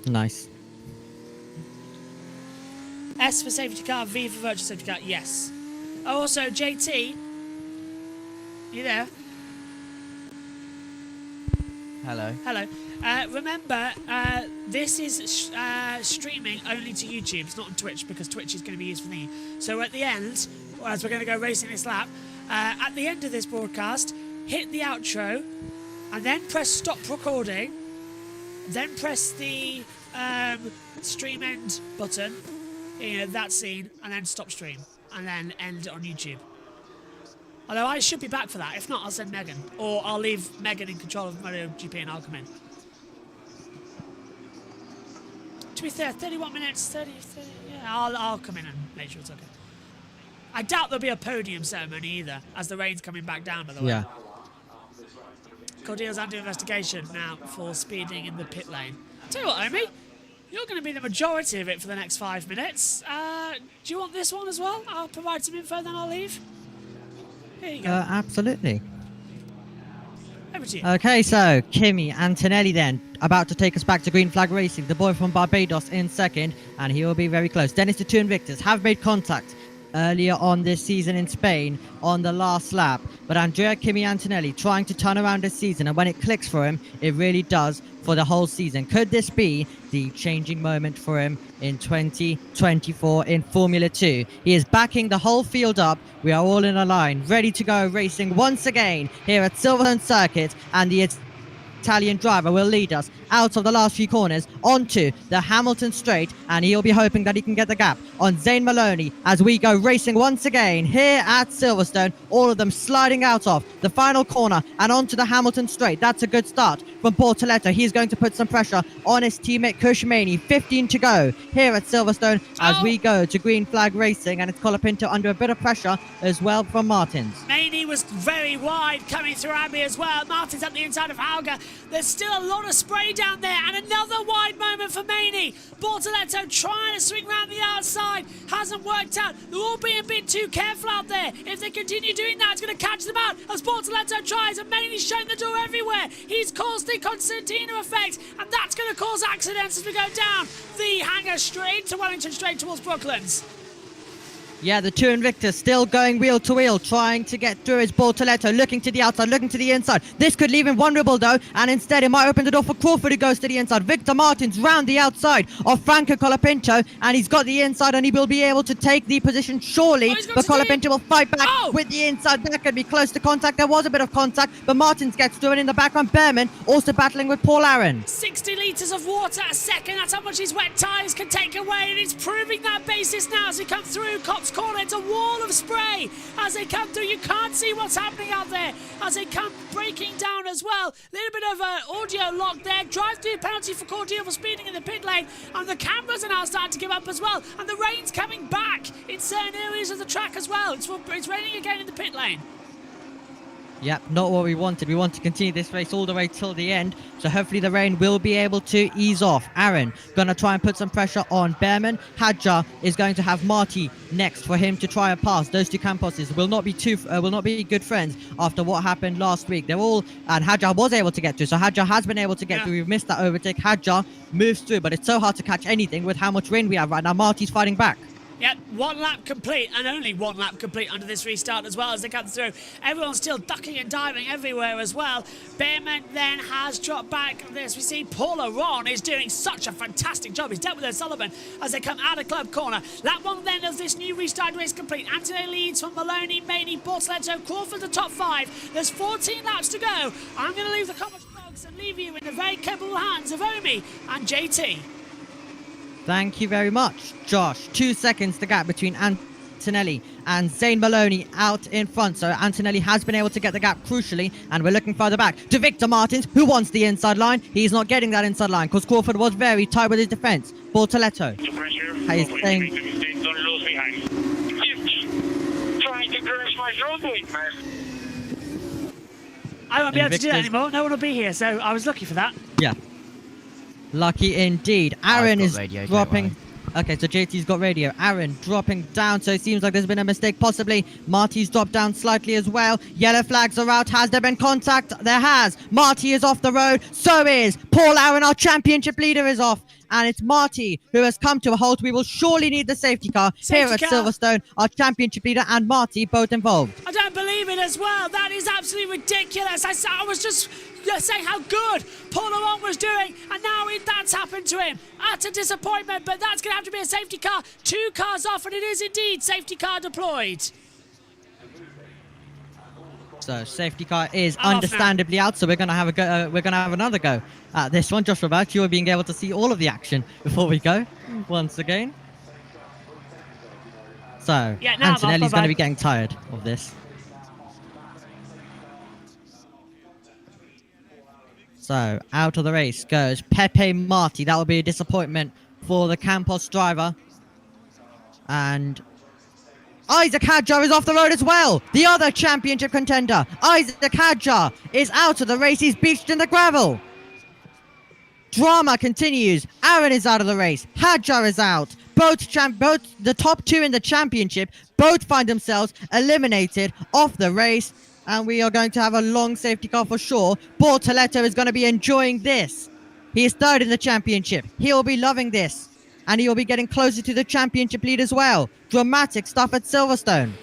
Nice. S for safety car, V for virtual safety car, yes. Oh, also, JT, you there? Hello. Hello. Remember, this is streaming only to YouTube. It's not on Twitch, because Twitch is going to be used for the... So at the end, as we're going to go racing this lap, at the end of this broadcast, hit the outro, and then press stop recording, then press the stream end button, you know, that scene, and then stop stream, and then end it on YouTube. Although I should be back for that. If not, I'll send Megan. Or I'll leave Megan in control of MotoGP and I'll come in. To be fair, 31 minutes, 30, yeah, I'll come in and make sure it's okay. I doubt there'll be a podium ceremony either, as the rain's coming back down, by the way. Yeah. Cordille's under investigation now for speeding in the pit lane. Tell you what, Omi, you're going to be the majority of it for the next 5 minutes. Do you want this one as well? I'll provide some info, then I'll leave. Here you go. Absolutely. Over to you. Okay, so Kimi Antonelli then about to take us back to Green Flag Racing. The boy from Barbados in second, and he will be very close. Dennis, the two Invictus have made contact earlier on this season in Spain on the last lap, but Andrea Kimi Antonelli trying to turn around this season, and when it clicks for him, it really does for the whole season. Could this be the changing moment for him in 2024 in Formula 2? He is backing the whole field up. We are all in a line, ready to go racing once again here at Silverstone Circuit, and the Italian driver will lead us out of the last few corners onto the Hamilton Straight, and he'll be hoping that he can get the gap on Zane Maloney as we go racing once again here at Silverstone. All of them sliding out of the final corner and onto the Hamilton Straight. That's a good start from Bortoletto. He's going to put some pressure on his teammate Kushmani. 15 to go here at Silverstone as we go to Green Flag Racing, and it's Colapinto under a bit of pressure as well from Martins. Maney was very wide coming through Abbey as well. Martins up the inside of Hauger. There's still a lot of spray down there, and another wide moment for Maney. Bortoletto trying to swing round the outside. Hasn't worked out. They're all being a bit too careful out there. If they continue doing that, it's going to catch them out as Bortoletto tries, and Maney's showing the door everywhere. He's caused the Constantino effect, and that's going to cause accidents as we go down the hangar straight to Wellington Straight towards Brooklands. Yeah, the two Invictus still going wheel to wheel, trying to get through. It's Bortoletto looking to the outside, looking to the inside. This could leave him vulnerable though, and instead it might open the door for Crawford, who goes to the inside. Victor Martins round the outside of Franco Colapinto, and he's got the inside, and he will be able to take the position surely, but Colapinto will fight back with the inside. That could be close to contact. There was a bit of contact, but Martins gets through, and in the background Behrman also battling with Paul Aaron. 60 litres of water a second, that's how much his wet tyres can take away, and it's proving that basis now as he comes through Cops Corner. It's a wall of spray as they come through. You can't see what's happening out there as they come breaking down as well. A little bit of audio lock there. Drive-through penalty for Cordial for speeding in the pit lane, and the cameras are now starting to give up as well, and the rain's coming back in certain areas of the track as well. It's raining again in the pit lane. Yep, not what we wanted. We want to continue this race all the way till the end, so hopefully the rain will be able to ease off. Aaron going to try and put some pressure on Behrman. Hadjar is going to have Marty next for him to try and pass. Those two Camposes will not be good friends after what happened last week. They're all, and Hadjar was able to get through, so Hadjar has been able to get through. We've missed that overtake. Hadjar moves through, but it's so hard to catch anything with how much rain we have right now. Marty's fighting back. Yep, one lap complete, and only one lap complete under this restart as well as they come through. Everyone's still ducking and diving everywhere as well. Behrman then has dropped back this. We see Paul Aaron is doing such a fantastic job. He's dealt with O'Sullivan as they come out of Club Corner. Lap one then as this new restart race complete. Anthony leads from Maloney, Maney, Bortoletto, Crawford the top five. There's 14 laps to go. I'm going to leave the comments box and leave you in the very capable hands of Omi and JT. Thank you very much, Josh. 2 seconds the gap between Antonelli and Zane Maloney out in front. So Antonelli has been able to get the gap crucially, and we're looking further back to Victor Martins, who wants the inside line. He's not getting that inside line because Crawford was very tight with his defense. Bortoletto. He's saying... Don't lose behind. Trying to crash my roadway, man. I won't be able to do that anymore. No one will be here, so I was lucky for that. Yeah. Lucky indeed. Aaron is radio, dropping. Okay, so JT's got radio. Aaron dropping down, so it seems like there's been a mistake possibly. Marty's dropped down slightly as well. Yellow flags are out. Has there been contact? There has. Marty is off the road. So is Paul Aaron. Our championship leader is off. And it's Marty who has come to a halt. We will surely need the safety car here at Silverstone. Our championship leader and Marty both involved. I don't believe it as well. That is absolutely ridiculous. I was just saying how good Paul Aaron was doing, and now that's happened to him. Utter disappointment, but that's going to have to be a safety car. 2 cars off, and it is indeed safety car deployed. So safety car is understandably out, so we're gonna have a go. We're gonna have another go at this one. Josh Roberts, you are being able to see all of the action before we go once again. So yeah, Antonelli's going to be getting tired of this. So out of the race goes Pepe Marti. That will be a disappointment for the Campos driver. And Isaac Hadjar is off the road as well. The other championship contender, Isaac Hadjar, is out of the race. He's beached in the gravel. Drama continues. Aaron is out of the race. Hadjar is out. Both the top two in the championship both find themselves eliminated off the race. And we are going to have a long safety car for sure. Bortoletto is going to be enjoying this. He is third in the championship. He will be loving this. And he will be getting closer to the championship lead as well. Dramatic stuff at Silverstone.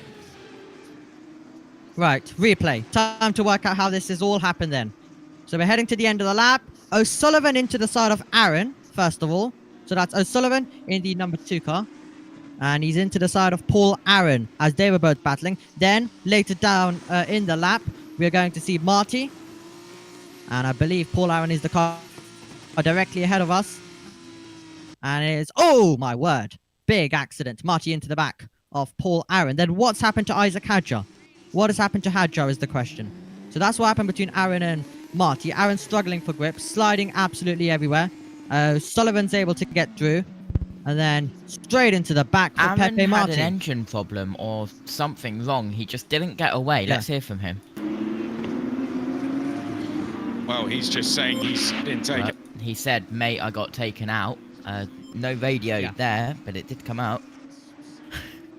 Right, replay. Time to work out how this has all happened then. So we're heading to the end of the lap. O'Sullivan into the side of Aaron, first of all. So that's O'Sullivan in the number 2 car. And he's into the side of Paul Aaron as they were both battling. Then, later down in the lap, we're going to see Marty. And I believe Paul Aaron is the car directly ahead of us. And it is, oh my word, big accident. Marty into the back of Paul Aaron. Then what's happened to Isaac Hadjar? What has happened to Hadjar is the question. So that's what happened between Aaron and Marty. Aaron struggling for grip, sliding absolutely everywhere. Sullivan's able to get through. And then straight into the back for Aaron Pepe Martin. had an engine problem or something wrong. He just didn't get away. Yeah. Let's hear from him. Well, he's just saying he's been taken. He said, mate, I got taken out. No radio there, but it did come out.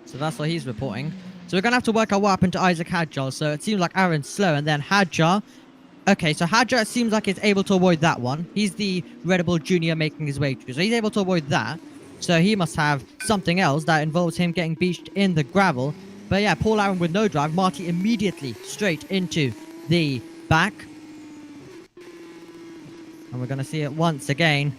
So that's what he's reporting. So we're going to have to work out what happened to Isaac Hadjar. So it seems like Aaron's slow, and then Hadjar. Okay, so Hadjar, it seems like he's able to avoid that one. He's the Red Bull Junior making his way through. So he's able to avoid that. So he must have something else that involves him getting beached in the gravel. But yeah, Paul Aaron with no drive. Marty immediately straight into the back. And we're going to see it once again.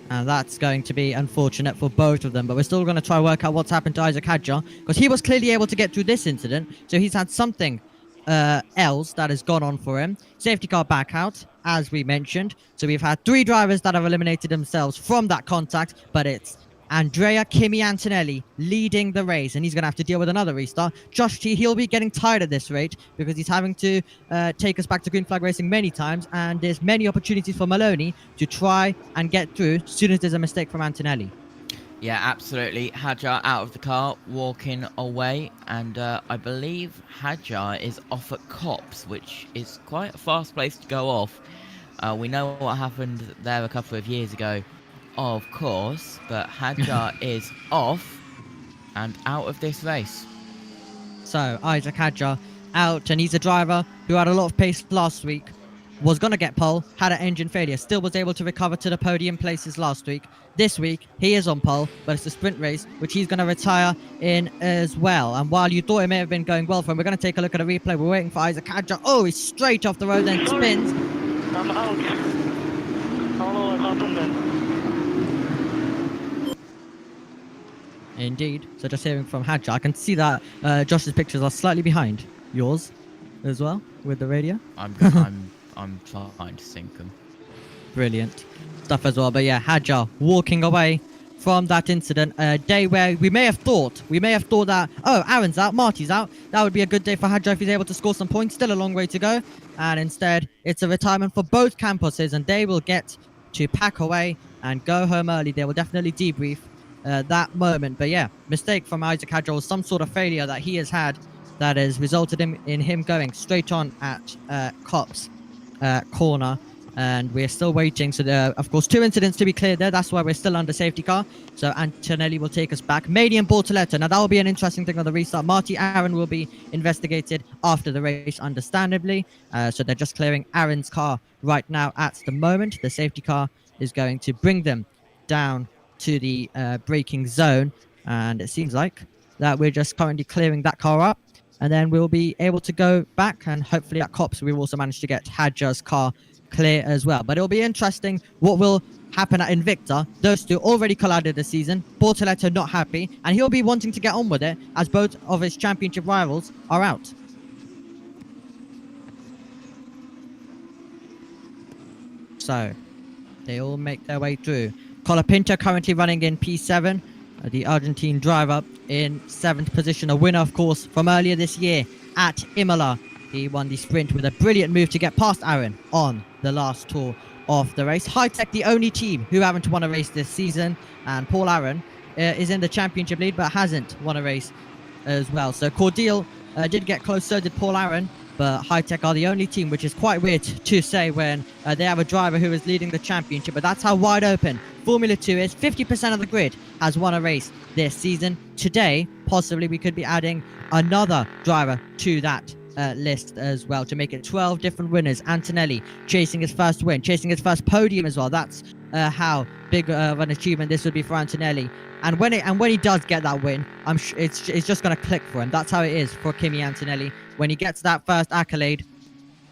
And that's going to be unfortunate for both of them. But we're still going to try to work out what's happened to Isaac Hadjar. Because he was clearly able to get through this incident. So he's had something else that has gone on for him. Safety car back out, as we mentioned. So we've had 3 drivers that have eliminated themselves from that contact. But it's Andrea Kimi Antonelli leading the race. And he's going to have to deal with another restart. Josh T, he'll be getting tired at this rate. Because he's having to take us back to green flag racing many times. And there's many opportunities for Maloney to try and get through as soon as there's a mistake from Antonelli. Yeah, absolutely. Hadjar out of the car, walking away. And I believe Hadjar is off at Cops, which is quite a fast place to go off. We know what happened there a couple of years ago, of course. But Hadjar is off and out of this race. So, Isaac Hadjar out, and he's a driver who had a lot of pace last week. Was going to get pole, had an engine failure, still was able to recover to the podium places last week. This week, he is on pole, but it's a sprint race, which he's going to retire in as well. And while you thought it may have been going well for him, we're going to take a look at a replay. We're waiting for Isaac Hadjar. Oh, he's straight off the road, then spins. I'm out. I don't know what happened then. Indeed. So just hearing from Hadjar, I can see that Josh's pictures are slightly behind yours as well with the radio. I'm trying to sync them. Brilliant stuff as well. But yeah, Hadjar walking away from that incident. A day where we may have thought that, oh, Aaron's out, Marty's out. That would be a good day for Hadjar if he's able to score some points. Still a long way to go. And instead, it's a retirement for both campuses, and they will get to pack away and go home early. They will definitely debrief that moment. But yeah, mistake from Isaac Hadjar, or some sort of failure that he has had that has resulted in him going straight on at Cops corner. And we're still waiting. So there are, of course, 2 incidents to be cleared there. That's why we're still under safety car. So Antonelli will take us back. Mady and Bortoletto. Now that will be an interesting thing on the restart. Marty Aaron will be investigated after the race, understandably. So they're just clearing Aaron's car right now at the moment. The safety car is going to bring them down to the braking zone. And it seems like that we're just currently clearing that car up. And then we'll be able to go back, and hopefully at Cops we've also managed to get Hadjar's car clear as well. But it'll be interesting what will happen at Invicta. Those two already collided this season. Bortoletto not happy, and he'll be wanting to get on with it as both of his championship rivals are out. So they all make their way through. Colapinto currently running in P7. The Argentine driver in 7th position, a winner, of course, from earlier this year at Imola. He won the sprint with a brilliant move to get past Aaron on the last tour of the race. High Tech, the only team who haven't won a race this season, and Paul Aaron is in the championship lead but hasn't won a race as well. So Cordial did get close, so did Paul Aaron, but High-Tech are the only team, which is quite weird to say when they have a driver who is leading the championship, but that's how wide open Formula 2 is. 50% of the grid has won a race this season. Today, possibly we could be adding another driver to that list as well to make it 12 different winners. Antonelli chasing his first win, chasing his first podium as well. That's how big of an achievement this would be for Antonelli. And when he does get that win, I'm sure it's just going to click for him. That's how it is for Kimi Antonelli. When he gets that first accolade,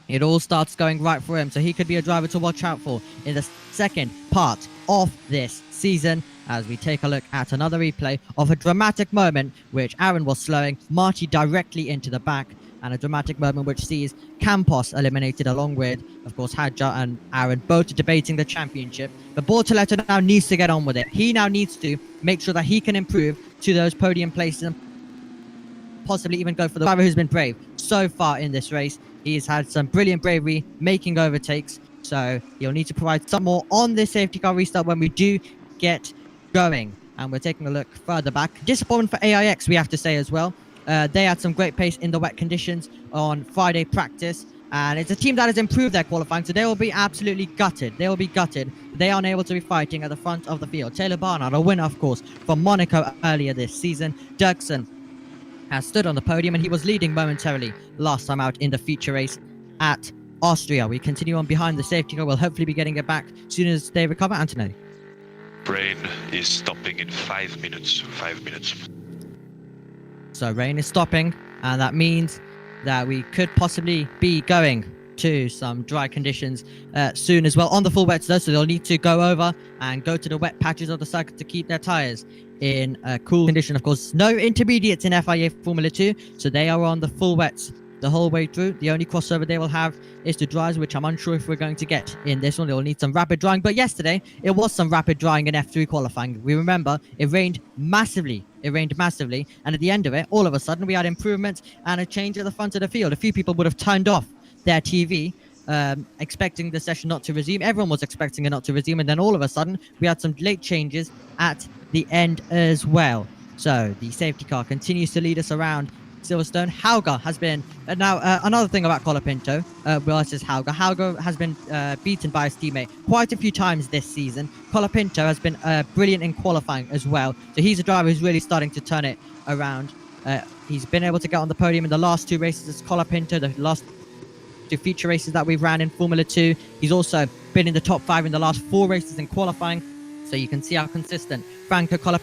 it all starts going right for him. So he could be a driver to watch out for in the second part of this season, as we take a look at another replay of a dramatic moment which Aaron was slowing Marty directly into the back, and a dramatic moment which sees Campos eliminated along with, of course, Hadjar and Aaron both debating the championship. But Bortoleto now needs to get on with it. He now needs to make sure that he can improve to those podium places and possibly even go for the driver who's been brave so far in this race. He's had some brilliant bravery making overtakes, so he'll need to provide some more on this safety car restart when we do get going. And we're taking a look further back. Disappointment for AIX, we have to say as well. They had some great pace in the wet conditions on Friday practice, and it's a team that has improved their qualifying, so they will be absolutely gutted. They will be gutted. They are unable to be fighting at the front of the field. Taylor Barnard, a winner, of course, from Monaco earlier this season. Dirksen has stood on the podium, and he was leading momentarily last time out in the feature race at Austria. We continue on behind the safety car. We'll hopefully be getting it back as soon as they recover. Antonelli. Brain is stopping in 5 minutes. 5 minutes. So rain is stopping, and that means that we could possibly be going to some dry conditions soon as well on the full wets though, so they'll need to go over and go to the wet patches of the circuit to keep their tires in a cool condition. Of course, no intermediates in FIA Formula 2, so they are on the full wets the whole way through. The only crossover they will have is to dries, which I'm unsure if we're going to get in this one. They'll need some rapid drying, but yesterday it was some rapid drying in F3 qualifying. We remember it rained massively. And at the end of it, all of a sudden we had improvements and a change at the front of the field. A few people would have turned off their TV expecting the session not to resume. Everyone was expecting it not to resume, and then all of a sudden we had some late changes at the end as well. So the safety car continues to lead us around Silverstone. Hauger has been now another thing about Colapinto versus Hauger. Hauger has been beaten by his teammate quite a few times this season. Colapinto has been brilliant in qualifying as well, so he's a driver who's really starting to turn it around. He's been able to get on the podium in the last two races as Colapinto, the last two feature races that we've ran in Formula 2. He's also been in the top 5 in the last 4 races in qualifying, so you can see how consistent Franco Colapinto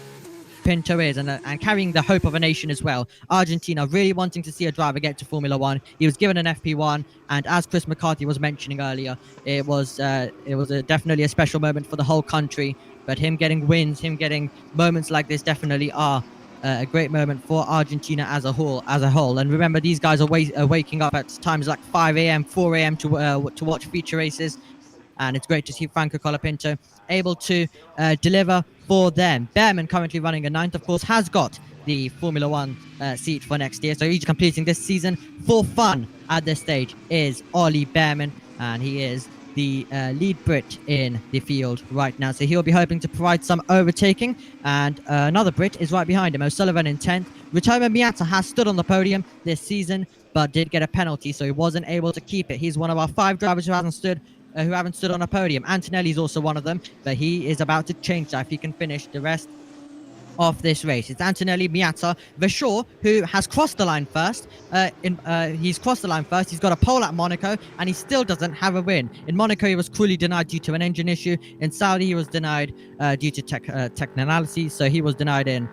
is, and carrying the hope of a nation as well. Argentina really wanting to see a driver get to Formula 1. He was given an FP1, and as Chris McCarthy was mentioning earlier, it was definitely a special moment for the whole country. But him getting wins, him getting moments like this definitely are a great moment for Argentina as a whole. And remember, these guys are waking up at times like 5 a.m., 4 a.m. to watch feature races. And it's great to see Franco Colapinto able to deliver for them. Behrman, currently running a 9th, of course, has got the Formula 1 seat for next year. So he's completing this season for fun at this stage is Ollie Behrman. And he is the lead Brit in the field right now. So he'll be hoping to provide some overtaking. And another Brit is right behind him, O'Sullivan in 10th. Ritomo Miata has stood on the podium this season, but did get a penalty, so he wasn't able to keep it. He's one of our 5 drivers who haven't stood on a podium. Antonelli's also one of them, but he is about to change that if he can finish the rest of this race. It's Antonelli, Miata, Vershaw, who has crossed the line first. He's crossed the line first. He's got a pole at Monaco, and he still doesn't have a win. In Monaco, he was cruelly denied due to an engine issue. In Saudi, he was denied due to technicality. So he was denied in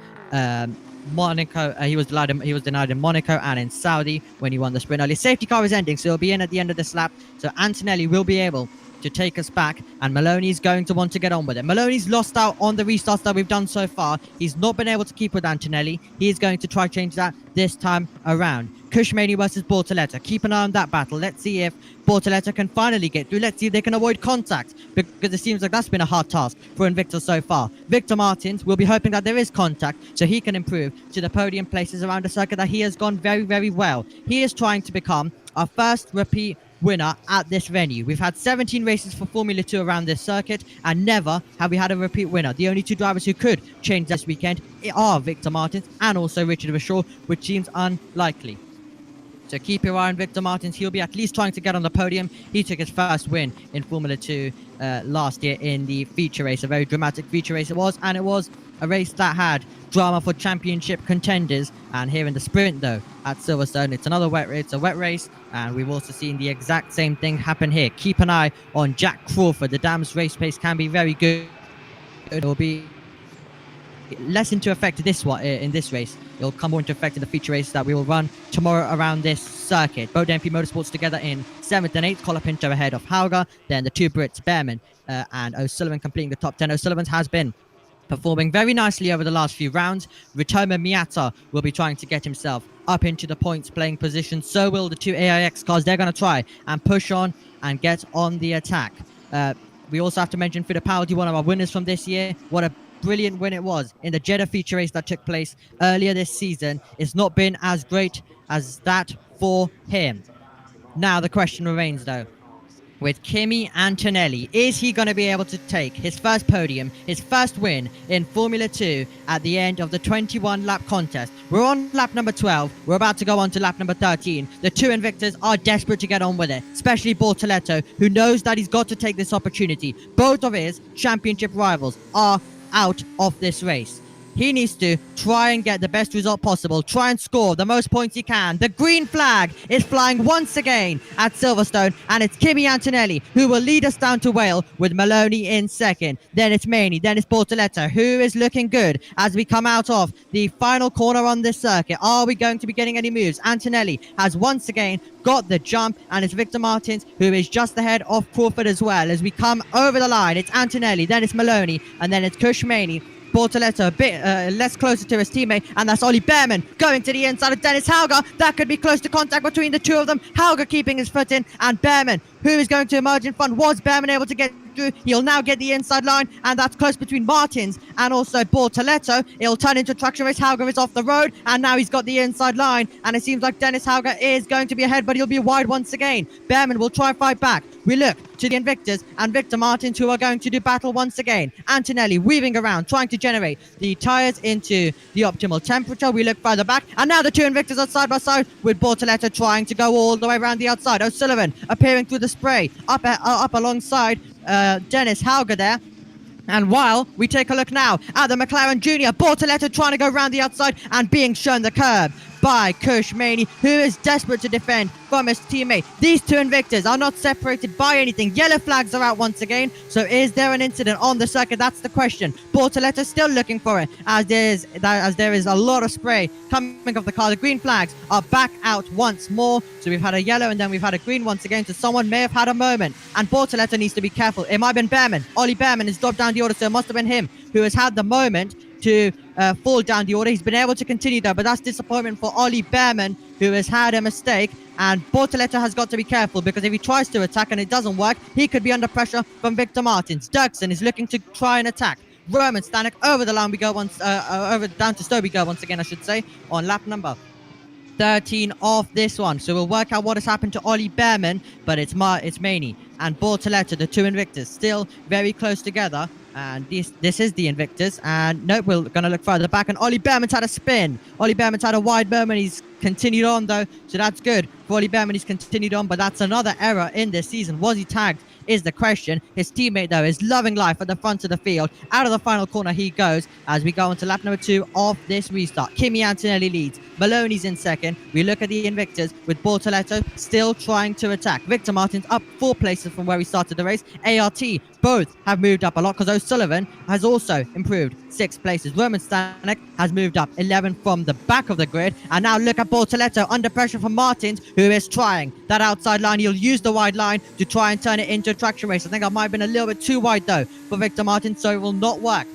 Monaco. He was denied in Monaco and in Saudi when he won the sprint early. Safety car is ending, so he'll be in at the end of this lap. So Antonelli will be able to take us back, and Maloney's going to want to get on with it. Maloney's lost out on the restarts that we've done so far. He's not been able to keep with Antonelli. He's going to try change that this time around. Cushmani versus Bortoleto. Keep an eye on that battle. Let's see if Bortoleto can finally get through. Let's see if they can avoid contact, because it seems like that's been a hard task for Invicta so far. Victor Martins will be hoping that there is contact so he can improve to the podium places around a circuit that he has gone very, very well. He is trying to become our first repeat winner at this venue. We've had 17 races for Formula 2 around this circuit, and never have we had a repeat winner. The only two drivers who could change this weekend are Victor Martins and also Richard Verschoor, which seems unlikely. So keep your eye on Victor Martins. He'll be at least trying to get on the podium. He took his first win in Formula 2 last year in the feature race. A very dramatic feature race it was, and it was a race that had drama for championship contenders. And here in the sprint, though, at Silverstone, it's another wet race. It's a wet race, and we've also seen the exact same thing happen here. Keep an eye on Jack Crawford. The Dam's race pace can be very good. It will be less into effect this one in this race. It'll come more into effect in the feature race that we will run tomorrow around this circuit. Both JBMotorsports together in 7th and 8th. Colapinto ahead of Hauger. Then the two Brits, Behrman and O'Sullivan, completing the top 10. O'Sullivan has been performing very nicely over the last few rounds. Ritomo Miata will be trying to get himself up into the points playing position. So will the two AIX cars. They're going to try and push on and get on the attack. We also have to mention Fittipaldi, one of our winners from this year. What a brilliant win it was in the Jeddah feature race that took place earlier this season. It's not been as great as that for him. Now the question remains, though, with Kimi Antonelli, is he going to be able to take his first podium, his first win in Formula 2 at the end of the 21-lap contest? We're on lap number 12. We're about to go on to lap number 13. The two Invictus are desperate to get on with it, especially Bortoleto, who knows that he's got to take this opportunity. Both of his championship rivals are out of this race. He needs to try and get the best result possible, try and score the most points he can. The green flag is flying once again at Silverstone, and it's Kimi Antonelli who will lead us down to Wales with Maloney in second. Then it's Maney, then it's Bortoleto, who is looking good as we come out of the final corner on this circuit. Are we going to be getting any moves? Antonelli has once again got the jump, and it's Victor Martins who is just ahead of Crawford as well. As we come over the line, it's Antonelli, then it's Maloney, and then it's Kushmani. Bortoleto a bit less closer to his teammate, and that's Ollie Behrman going to the inside of Dennis Hauger. That could be close to contact between the two of them. Hauger keeping his foot in, and Behrman, who is going to emerge in front. Was Behrman able to get through? He'll now get the inside line, and that's close between Martins and also Bortoleto. It'll turn into a traction race. Hauger is off the road, and now he's got the inside line, and it seems like Dennis Hauger is going to be ahead, but he'll be wide once again. Behrman will try and fight back. We look to the Invictus and Victor Martins, who are going to do battle once again. Antonelli weaving around, trying to generate the tyres into the optimal temperature. We look further back, and now the two Invictus are side by side, with Bortoleto trying to go all the way around the outside. O'Sullivan appearing through the spray, up alongside Dennis Hauger there. And while we take a look now at the McLaren Junior, Bortoleto trying to go around the outside and being shown the curb by Kushmani, who is desperate to defend from his teammate. These two Invictus are not separated by anything. Yellow flags are out once again. So is there an incident on the circuit? That's the question. Bortoleto still looking for it, as there is a lot of spray coming off the car. The green flags are back out once more. So we've had a yellow and then we've had a green once again. So someone may have had a moment, and Bortoleto needs to be careful. It might have been Behrman. Ollie Behrman has dropped down the order, so it must have been him who has had the moment to fall down the order. He's been able to continue though, but that's disappointment for Ollie Behrman, who has had a mistake. And Bortoleto has got to be careful, because if he tries to attack and it doesn't work, he could be under pressure from Victor Martins. Dirksen is looking to try and attack. Roman Stanek over the line we go once, down to Stowe we go once again, I should say, on lap number 13 of this one. So we'll work out what has happened to Ollie Behrman, but it's Maney and Bortoleto, the two Invictus, still very close together. And this is the Invictus. And nope, we're going to look further back. And Ollie Behrman's had a spin. Ollie Behrman's had a wide moment. He's continued on, though. So that's good for Ollie Behrman. He's continued on. But that's another error in this season. Was he tagged is the question. His teammate, though, is loving life at the front of the field. Out of the final corner he goes as we go on to lap number 2 of this restart. Kimi Antonelli leads. Maloney's in second. We look at the Invictus with Bortoleto still trying to attack. Victor Martins up 4 places from where we started the race. ART both have moved up a lot, because O'Sullivan has also improved 6 places. Roman Stanek has moved up 11 from the back of the grid. And now look at Bortoleto under pressure from Martins, who is trying that outside line. He'll use the wide line to try and turn it into a traction race. I think I might have been a little bit too wide though for Victor Martins, so it will not work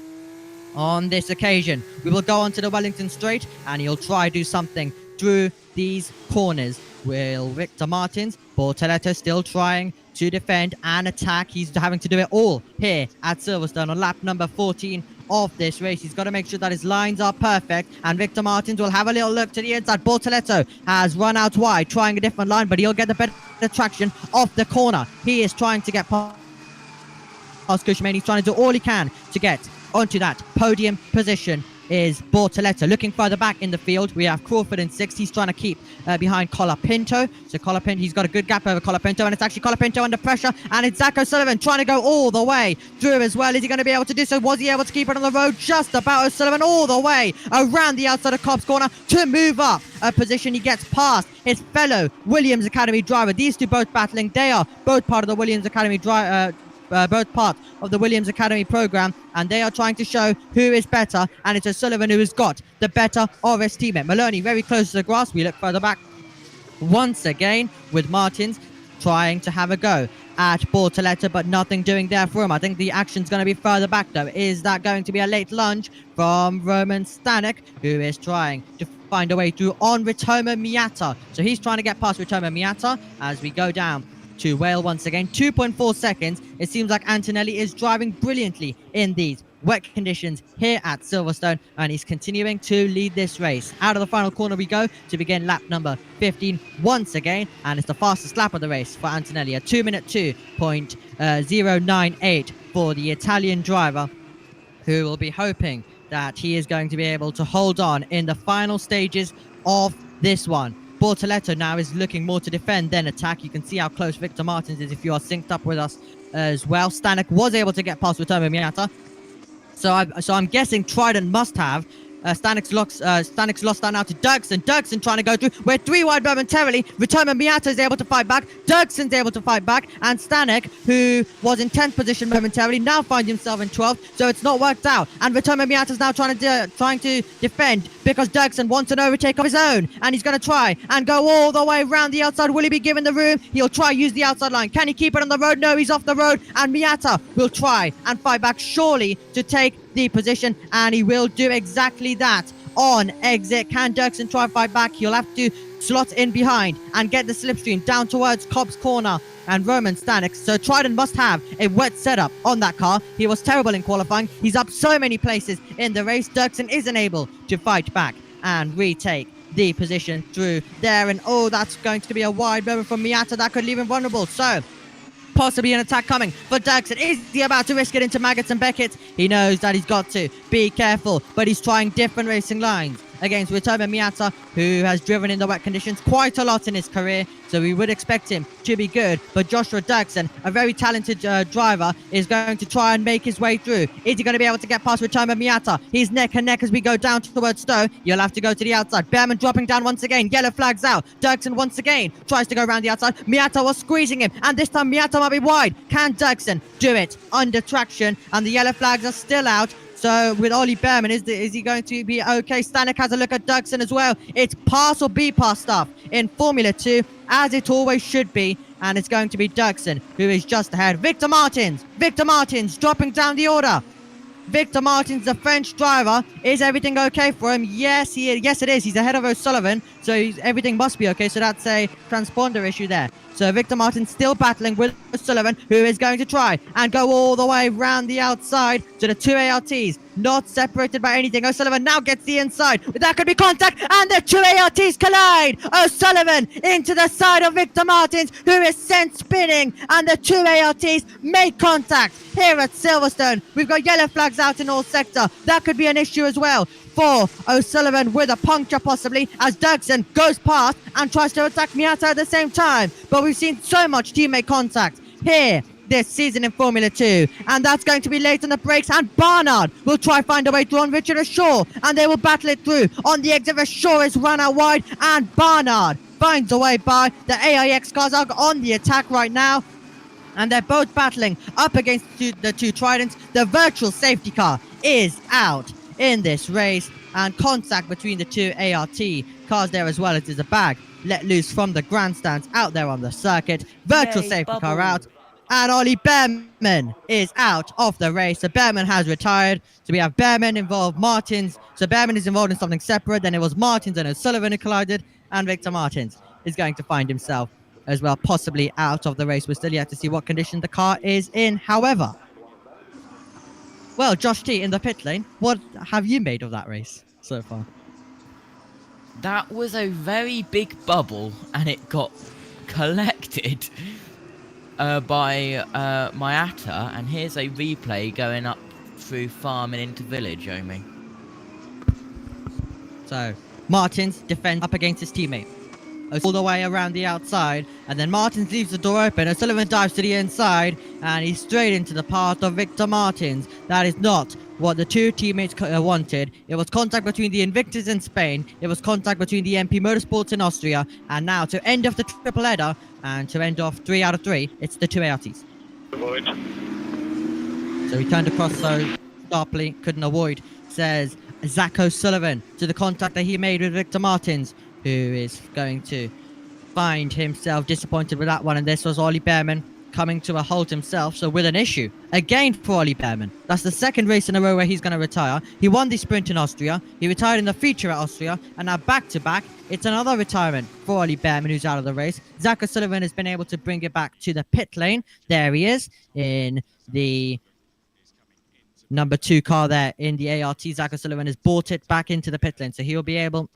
on this occasion. We will go on to the Wellington Straight, and he'll try to do something through these corners. Will Victor Martins, Bortoleto still trying to defend and attack. He's having to do it all here at Silverstone on lap number 14 of this race. He's got to make sure that his lines are perfect, and Victor Martins will have a little look to the inside. Bortoleto has run out wide, trying a different line, but he'll get the better traction off the corner. He is trying to get past Cushman. He's trying to do all he can to get onto that podium position. Is Bortoleto looking further back in the field? We have Crawford in 6th. He's trying to keep behind Colapinto. So Colapinto, he's got a good gap over Colapinto, and it's actually Colapinto under pressure, and it's Zach O'Sullivan trying to go all the way through as well. Is he going to be able to do so? Was he able to keep it on the road? Just about. O'Sullivan all the way around the outside of Cobb's corner to move up a position. He gets past his fellow Williams Academy driver. These two both battling. They are both part of the Williams Academy both part of the Williams Academy program, and they are trying to show who is better, and it's O'Sullivan who has got the better of his teammate. Maloney very close to the grass. We look further back once again with Martins trying to have a go at Bortoleto, but nothing doing there for him. I think the action's going to be further back though. Is that going to be a late lunge from Roman Stanek, who is trying to find a way through on Ritomo Miata? So he's trying to get past Ritomo Miata as we go down to Whale once again. 2.4 seconds. It seems like Antonelli is driving brilliantly in these wet conditions here at Silverstone, and he's continuing to lead this race. Out of the final corner we go to begin lap number 15 once again, and it's the fastest lap of the race for Antonelli, a 2-minute 2.098 for the Italian driver, who will be hoping that he is going to be able to hold on in the final stages of this one. Bortoleto now is looking more to defend than attack. You can see how close Victor Martins is if you are synced up with us as well. Stanek was able to get past Ritomo Miata. So I'm guessing Trident must have. Stanek's lost that now to Dirksen. Dirksen trying to go through. We're 3 wide momentarily. Ritomo Miata is able to fight back. Dirksen's able to fight back. And Stanek, who was in 10th position momentarily, now finds himself in 12th. So it's not worked out. And Ritomo Miata is now trying to defend because Dirksen wants an overtake of his own. And he's going to try and go all the way around the outside. Will he be given the room? He'll try use the outside line. Can he keep it on the road? No, he's off the road. And Miata will try and fight back, surely to take the position, and he will do exactly that on exit. Can Dirksen try and fight back? He'll have to slot in behind and get the slipstream down towards Cobb's corner and Roman Stanek. So Trident must have a wet setup on that car. He was terrible in qualifying. He's up so many places in the race. Dirksen isn't able to fight back and retake the position through there, and oh, that's going to be a wide moment from Miata that could leave him vulnerable. So possibly an attack coming for Dirksen. Is he about to risk it into Maggots and Beckett? He knows that he's got to be careful, but he's trying different racing lines against Ritomo Miata, who has driven in the wet conditions quite a lot in his career, so we would expect him to be good. But Joshua Dirksen, a very talented driver, is going to try and make his way through. Is he going to be able to get past Ritomo Miata? He's neck and neck as we go down towards Stowe. You'll have to go to the outside. Behrman dropping down once again. Yellow flags out. Dirksen once again tries to go around the outside. Miata was squeezing him, and this time Miata might be wide. Can Dirksen do it under traction? And the yellow flags are still out. So with Ollie Behrman, is he going to be okay? Stanek has a look at Dirksen as well. It's pass or be pass stuff in Formula 2, as it always should be. And it's going to be Dirksen who is just ahead. Victor Martins dropping down the order. Victor Martins, the French driver. Is everything okay for him? Yes, yes it is. He's ahead of O'Sullivan, so everything must be okay. So that's a transponder issue there. So Victor Martins still battling with O'Sullivan, who is going to try and go all the way round the outside to the 2 ARTs. Not separated by anything. O'Sullivan now gets the inside. That could be contact, and the 2 ARTs collide. O'Sullivan into the side of Victor Martins, who is sent spinning, and the 2 ARTs make contact here at Silverstone. We've got yellow flags out in all sector. That could be an issue as well for O'Sullivan, with a puncture possibly, as Dirksen goes past and tries to attack Miata at the same time. But we've seen so much teammate contact here this season in Formula 2, and that's going to be late on the brakes, and Barnard will try find a way through on Richard Ashaw, and they will battle it through. On the exit, Ashaw is run out wide, and Barnard finds a way by. The AIX cars are on the attack right now, and they're both battling up against the two Tridents. The virtual safety car is out in this race, and contact between the two ART cars there as well. It is a bag let loose from the grandstands out there on the circuit. Virtual safety car out, and Ollie Behrman is out of the race. So Behrman has retired. So we have Behrman involved, Martins. So Behrman is involved in something separate. Then it was Martins and O'Sullivan who collided, and Victor Martins is going to find himself as well possibly out of the race. We're still yet to see what condition the car is in, however. Well, Josh T in the pit lane, what have you made of that race so far? That was a very big bubble, and it got collected by Mayata, and here's a replay going up through farm and into village, Omi. So, Martins defends up against his teammate. All the way around the outside, and then Martins leaves the door open. O'Sullivan dives to the inside, and he's straight into the path of Victor Martins. That is not what the two teammates wanted. It was contact between the Invictus in Spain, it was contact between the MP Motorsports in Austria, and now to end off the triple header, and to end off 3 out of 3, it's the two ARTs. Avoid. So he turned across so sharply, couldn't avoid, says Zach O'Sullivan to the contact that he made with Victor Martins, who is going to find himself disappointed with that one. And this was Ollie Behrman coming to a halt himself, so with an issue again for Ollie Behrman. That's the second race in a row where he's going to retire. He won the sprint in Austria, he retired in the feature at Austria, and now back to back it's another retirement for Ollie Behrman, who's out of the race. Zach O'Sullivan has been able to bring it back to the pit lane. There he is in the number 2 car there in the ART. Zach O'Sullivan has brought it back into the pit lane, so he'll be able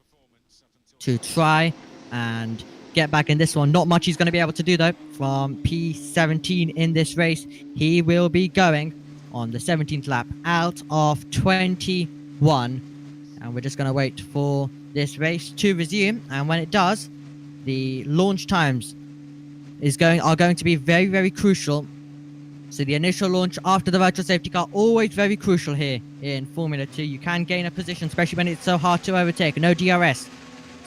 to try and get back in this one. Not much he's going to be able to do though from P17 in this race. He will be going on the 17th lap out of 21, and we're just going to wait for this race to resume. And when it does, the launch times are going to be very, very crucial. So the initial launch after the virtual safety car, always very crucial here in Formula 2. You can gain a position, especially when it's so hard to overtake. No DRS.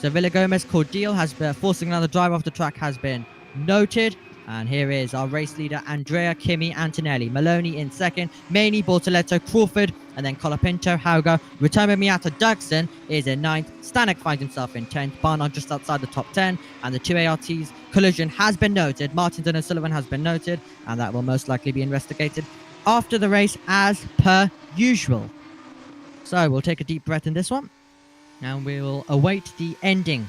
So Villagomez Cordial has been forcing another drive off the track has been noted. And here is our race leader, Andrea Kimi Antonelli. Maloney in second, Maney, Bortoletto, Crawford, and then Colapinto, Hauger. Ritomo Miata Duxon is in 9th. Stanek finds himself in 10th. Barnard just outside the top 10. And the two ARTs collision has been noted. Martins and O'Sullivan has been noted. And that will most likely be investigated after the race as per usual. So we'll take a deep breath in this one. And we will await the ending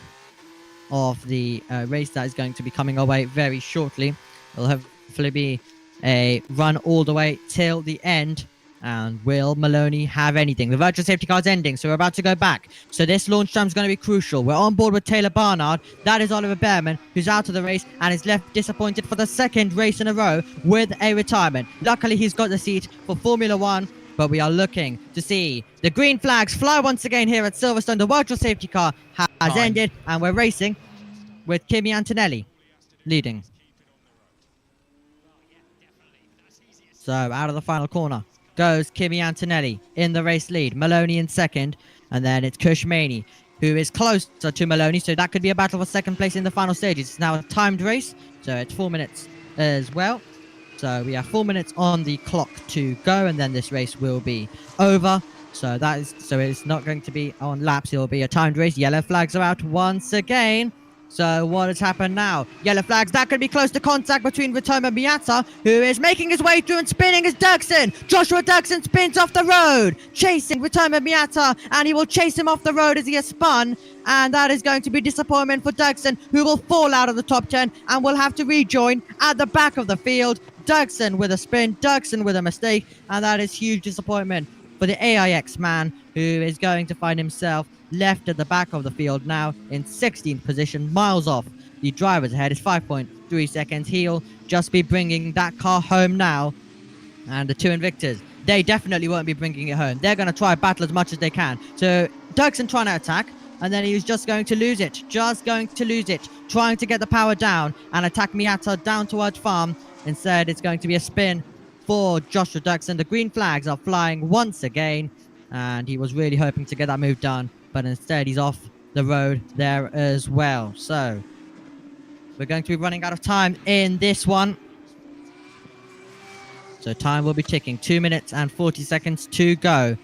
of the race that is going to be coming our way very shortly. It'll hopefully be a run all the way till the end. And will Maloney have anything? The virtual safety car is ending, so we're about to go back. So this launch time is going to be crucial. We're on board with Taylor Barnard. That is Oliver Behrman, who's out of the race and is left disappointed for the second race in a row with a retirement. Luckily, he's got the seat for Formula 1. But we are looking to see the green flags fly once again here at Silverstone. The virtual safety car has ended, and we're racing with Kimi Antonelli leading. So out of the final corner goes Kimi Antonelli in the race lead. Maloney in second, and then it's Kush Maney, who is closer to Maloney, so that could be a battle for second place in the final stages. It's now a timed race, so it's 4 minutes as well. So we have 4 minutes on the clock to go, and then this race will be over. So it's not going to be on laps, it will be a timed race. Yellow flags are out once again. So what has happened now? Yellow flags, that could be close to contact between Ritomo Miata, who is making his way through and spinning, is Duxon. Joshua Duxon spins off the road, chasing Ritomo Miata, and he will chase him off the road as he has spun. And that is going to be disappointment for Duxon, who will fall out of the top 10 and will have to rejoin at the back of the field. Duxon with a spin, Duxon with a mistake, and that is huge disappointment for the AIX man, who is going to find himself left at the back of the field now in 16th position, miles off the drivers ahead. Is 5.3 seconds. He'll just be bringing that car home now. And the two Invictors, they definitely won't be bringing it home. They're going to try battle as much as they can. So Duxon trying to attack, and then he's just going to lose it. Trying to get the power down and attack Miata down towards farm. Instead, it's going to be a spin for Joshua Duxon. The green flags are flying once again, and he was really hoping to get that move done, but instead he's off the road there as well. So we're going to be running out of time in this one. So time will be ticking. 2 minutes and 40 seconds to go.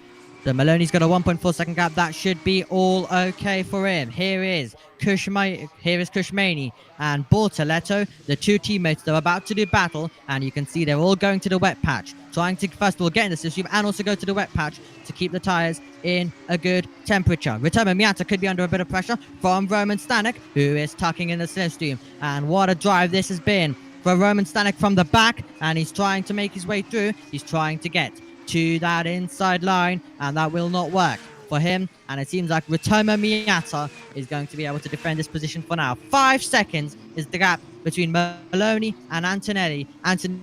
So Maloney's got a 1.4 second gap. That should be all okay for him. Here is Kush Maney and Bortoletto, the two teammates that are about to do battle, and you can see they're all going to the wet patch, trying to first of all get in the slipstream and also go to the wet patch to keep the tyres in a good temperature. Ritomo Miata could be under a bit of pressure from Roman Stanek, who is tucking in the slipstream. And what a drive this has been for Roman Stanek from the back, and he's trying to make his way through. He's trying to get to that inside line, and that will not work for him. And it seems like Ritomo Miata is going to be able to defend this position for now. 5 seconds is the gap between Maloney and Antonelli. Antonelli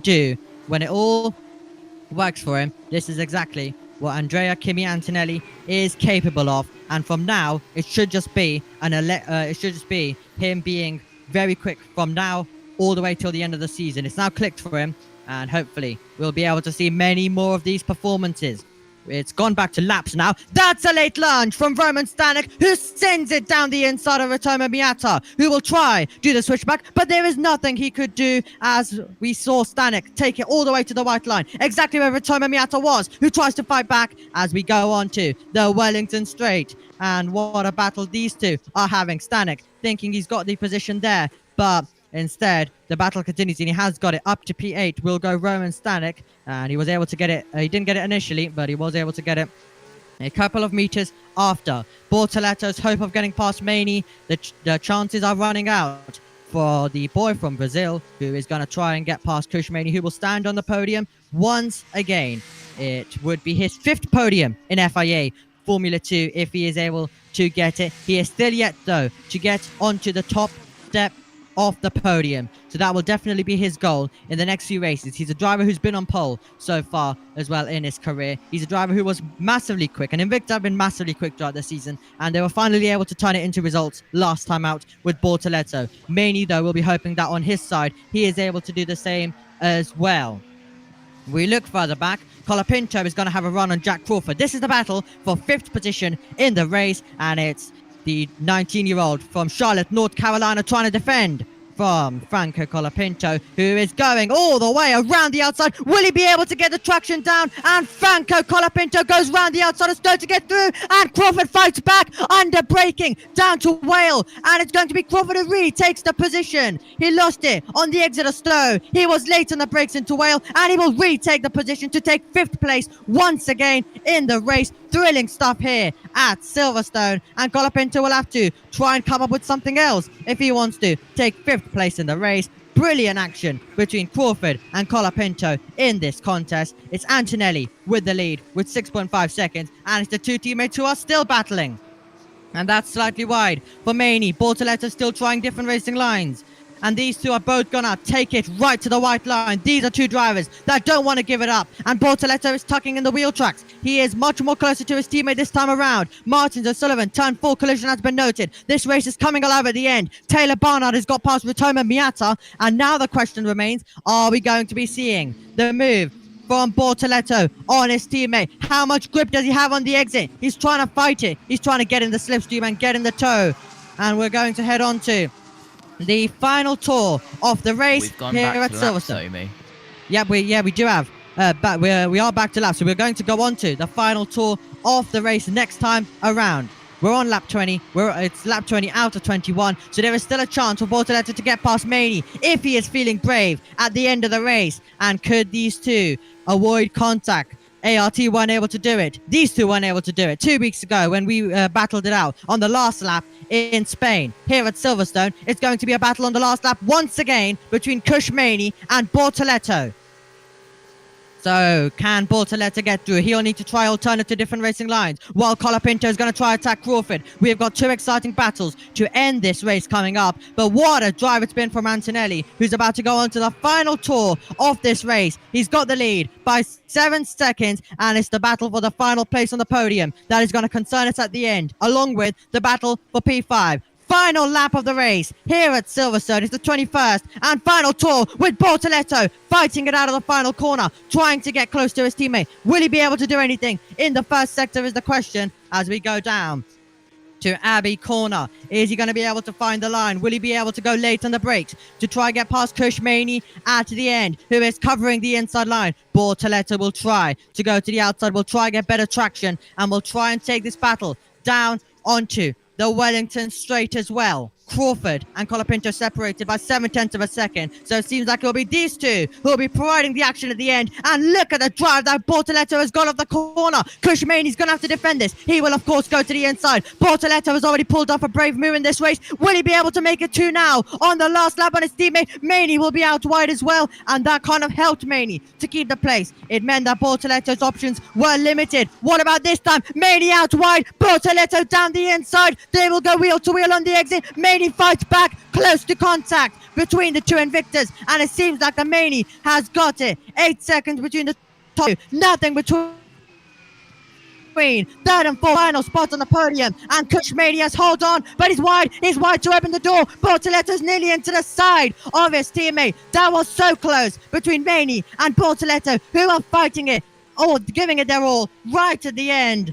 do when it all works for him. This is exactly what Andrea Kimi Antonelli is capable of, and from now it should just be him being very quick from now all the way till the end of the season. It's now clicked for him, and hopefully we'll be able to see many more of these performances. It's gone back to laps now. That's a late lunge from Roman Stanek, who sends it down the inside of Ritomo Miata, who will try do the switchback, but there is nothing he could do, as we saw Stanek take it all the way to the white line, exactly where Ritomo Miata was, who tries to fight back as we go on to the Wellington Straight. And what a battle these two are having. Stanek thinking he's got the position there, but instead, the battle continues, and he has got it up to P8. Will go Roman Stanek, and he was able to get it. He didn't get it initially, but he was able to get it a couple of meters after. Bortoletto's hope of getting past Maney, the chances are running out for the boy from Brazil, who is going to try and get past Kush Maney, who will stand on the podium once again. It would be his 5th podium in FIA Formula 2 if he is able to get it. He is still yet, though, to get onto the top step off the podium, so that will definitely be his goal in the next few races. He's a driver who's been on pole so far as well in his career. He's a driver who was massively quick, and Invicta have been massively quick throughout the season, and they were finally able to turn it into results last time out with Bortoletto. Maney, though, will be hoping that on his side he is able to do the same as well. We look further back. Colapinto is going to have a run on Jack Crawford. This is the battle for 5th position in the race, and it's the 19-year-old from Charlotte, North Carolina, trying to defend from Franco Colapinto, who is going all the way around the outside. Will he be able to get the traction down? And Franco Colapinto goes round the outside, it's going to get through, and Crawford fights back, under braking down to Whale, and it's going to be Crawford who retakes the position. He lost it on the exit of Slow. He was late on the brakes into Whale, and he will retake the position to take 5th place once again in the race. Thrilling stuff here at Silverstone, and Colapinto will have to try and come up with something else if he wants to take 5th place in the race. Brilliant action between Crawford and Colapinto in this contest. It's Antonelli with the lead with 6.5 seconds, and it's the two teammates who are still battling. And that's slightly wide for Maney. Bortoletto still trying different racing lines, and these two are both gonna take it right to the white line. These are two drivers that don't want to give it up, and Bortoletto is tucking in the wheel tracks. He is much more closer to his teammate this time around. Martins O'Sullivan, turn 4 collision has been noted. This race is coming alive at the end. Taylor Barnard has got past Ritomo Miata, and now the question remains, are we going to be seeing the move from Bortoletto on his teammate? How much grip does he have on the exit? He's trying to fight it. He's trying to get in the slipstream and get in the toe, and we're going to head on to the final tour of the race here at Silverstone. We do have. But we are back to laps, so we're going to go on to the final tour of the race next time around. We're on lap 20. It's lap 20 out of 21, so there is still a chance for Bortoletto to get past Maney if he is feeling brave at the end of the race. And could these two avoid contact? ART weren't able to do it. These two weren't able to do it 2 weeks ago when we battled it out on the last lap in Spain. Here at Silverstone, it's going to be a battle on the last lap once again between Kush Maney and Bortoletto. So, can Bortoletto get through? He'll need to try alternative different racing lines, while Colapinto is going to try attack Crawford. We have got 2 exciting battles to end this race coming up. But what a drive it's been from Antonelli, who's about to go on to the final tour of this race. He's got the lead by 7 seconds, and it's the battle for the final place on the podium that is going to concern us at the end, along with the battle for P5. Final lap of the race here at Silverstone. It's the 21st and final tour with Bortoletto fighting it out of the final corner, trying to get close to his teammate. Will he be able to do anything in the first sector is the question as we go down to Abbey Corner. Is he going to be able to find the line? Will he be able to go late on the brakes to try and get past Kush Maney at the end, who is covering the inside line? Bortoletto will try to go to the outside, will try and get better traction, and will try and take this battle down onto the Wellington Straight as well. Crawford and Colapinto separated by 7/10 of a second. So it seems like it'll be these two who will be providing the action at the end. And look at the drive that Bortoleto has got off the corner. Cushmaney's going to have to defend this. He will, of course, go to the inside. Bortoleto has already pulled off a brave move in this race. Will he be able to make it two now? On the last lap on his teammate, Maney will be out wide as well. And that kind of helped Maney to keep the place. It meant that Bortoleto's options were limited. What about this time? Maney out wide. Bortoleto down the inside. They will go wheel to wheel on the exit. Maney fights back. Close to contact between the two Invictus. And it seems like the Maney has got it. 8 seconds between the top two. Nothing between third and fourth final spots on the podium, and Cushmaney has hold on, but he's wide to open the door. Bortoleto's nearly into the side of his teammate. That was so close between Maney and Bortoleto, who are fighting it, or giving it their all right at the end.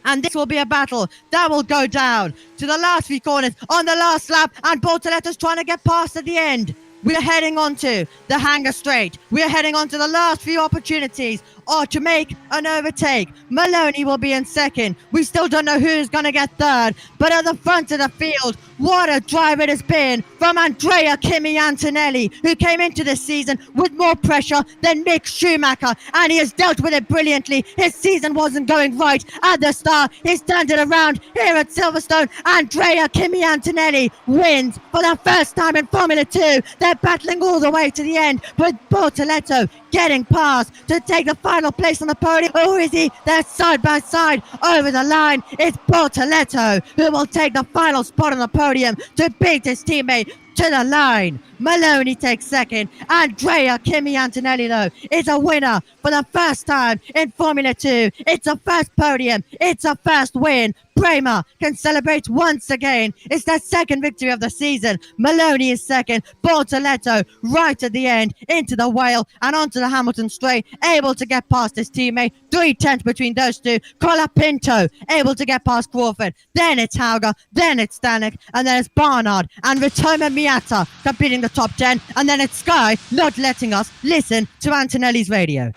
And this will be a battle that will go down to the last few corners on the last lap, and Bortoleto's trying to get past at the end. We are heading on to the Hangar Straight. We are heading on to the last few opportunities to make an overtake. Maloney will be in second. We still don't know who's going to get third. But at the front of the field, what a drive it has been from Andrea Kimi Antonelli, who came into this season with more pressure than Mick Schumacher. And he has dealt with it brilliantly. His season wasn't going right at the start. He's turned it around here at Silverstone. Andrea Kimi Antonelli wins for the first time in Formula 2. They're battling all the way to the end, with Bortoleto getting past to take the final place on the podium. Who is he? They're side by side over the line. It's Bortoleto who will take the final spot on the podium to beat his teammate to the line. Maloney takes second. Andrea Kimi Antonelli, though, is a winner for the first time in Formula 2. It's a first podium. It's a first win. Prema can celebrate once again. It's their second victory of the season. Maloney is second. Bortoleto right at the end into the whale and onto the Hamilton straight, able to get past his teammate. 3/10 between those two. Colapinto able to get past Crawford. Then it's Hauger. Then it's Stanek. And then it's Barnard and Ritomo Miata competing the top 10. And then it's Sky not letting us listen to Antonelli's radio.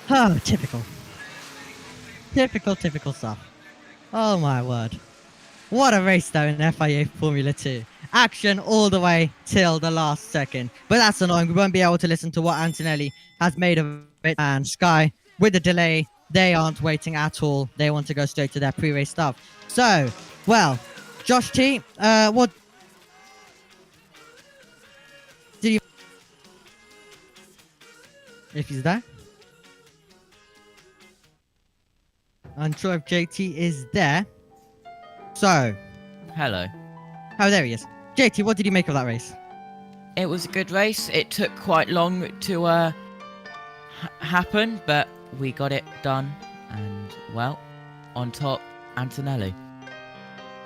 Oh, typical. Typical stuff. Oh my word. What a race though in FIA Formula 2. Action all the way till the last second. But that's annoying. We won't be able to listen to what Antonelli has made of it. And Sky, with the delay, they aren't waiting at all. They want to go straight to their pre-race stuff. So, well, Josh T, what did you... If he's there? Unsure if JT is there. So. Hello. Oh, there he is. JT, what did you make of that race? It was a good race. It took quite long to happen, but we got it done. And, well, on top, Antonelli.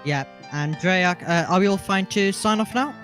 Yeah, Andrea, are we all fine to sign off now?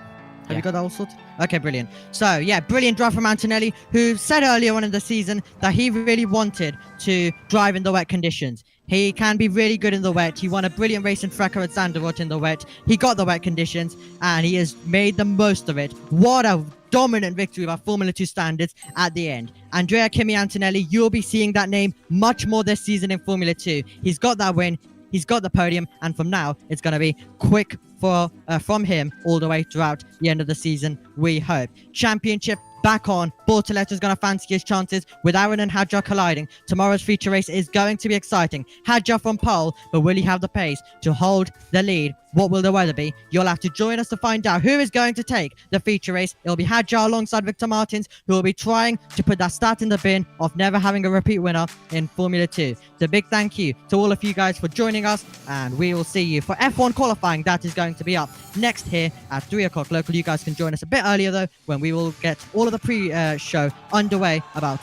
Have you got that all sorted? Okay, brilliant. So, yeah, brilliant drive from Antonelli, who said earlier on in the season that he really wanted to drive in the wet conditions. He can be really good in the wet. He won a brilliant race in Frecker at Sanderot in the wet. He got the wet conditions, and he has made the most of it. What a dominant victory by Formula 2 standards at the end. Andrea Kimi Antonelli, you'll be seeing that name much more this season in Formula 2. He's got that win. He's got the podium, and from now, it's going to be quick from him all the way throughout the end of the season, we hope. Championship back on. Bortoleto's going to fancy his chances with Aaron and Hadjar colliding. Tomorrow's feature race is going to be exciting. Hadjar from pole, but will he have the pace to hold the lead? What will the weather be? You'll have to join us to find out who is going to take the feature race. It'll be Hadjar alongside Victor Martins, who will be trying to put that stat in the bin of never having a repeat winner in Formula 2. So big thank you to all of you guys for joining us, and we will see you for F1 qualifying. That is going to be up next here at 3 o'clock local. You guys can join us a bit earlier though, when we will get all of the pre-show underway about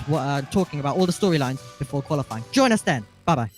talking about all the storylines before qualifying. Join us then. Bye-bye.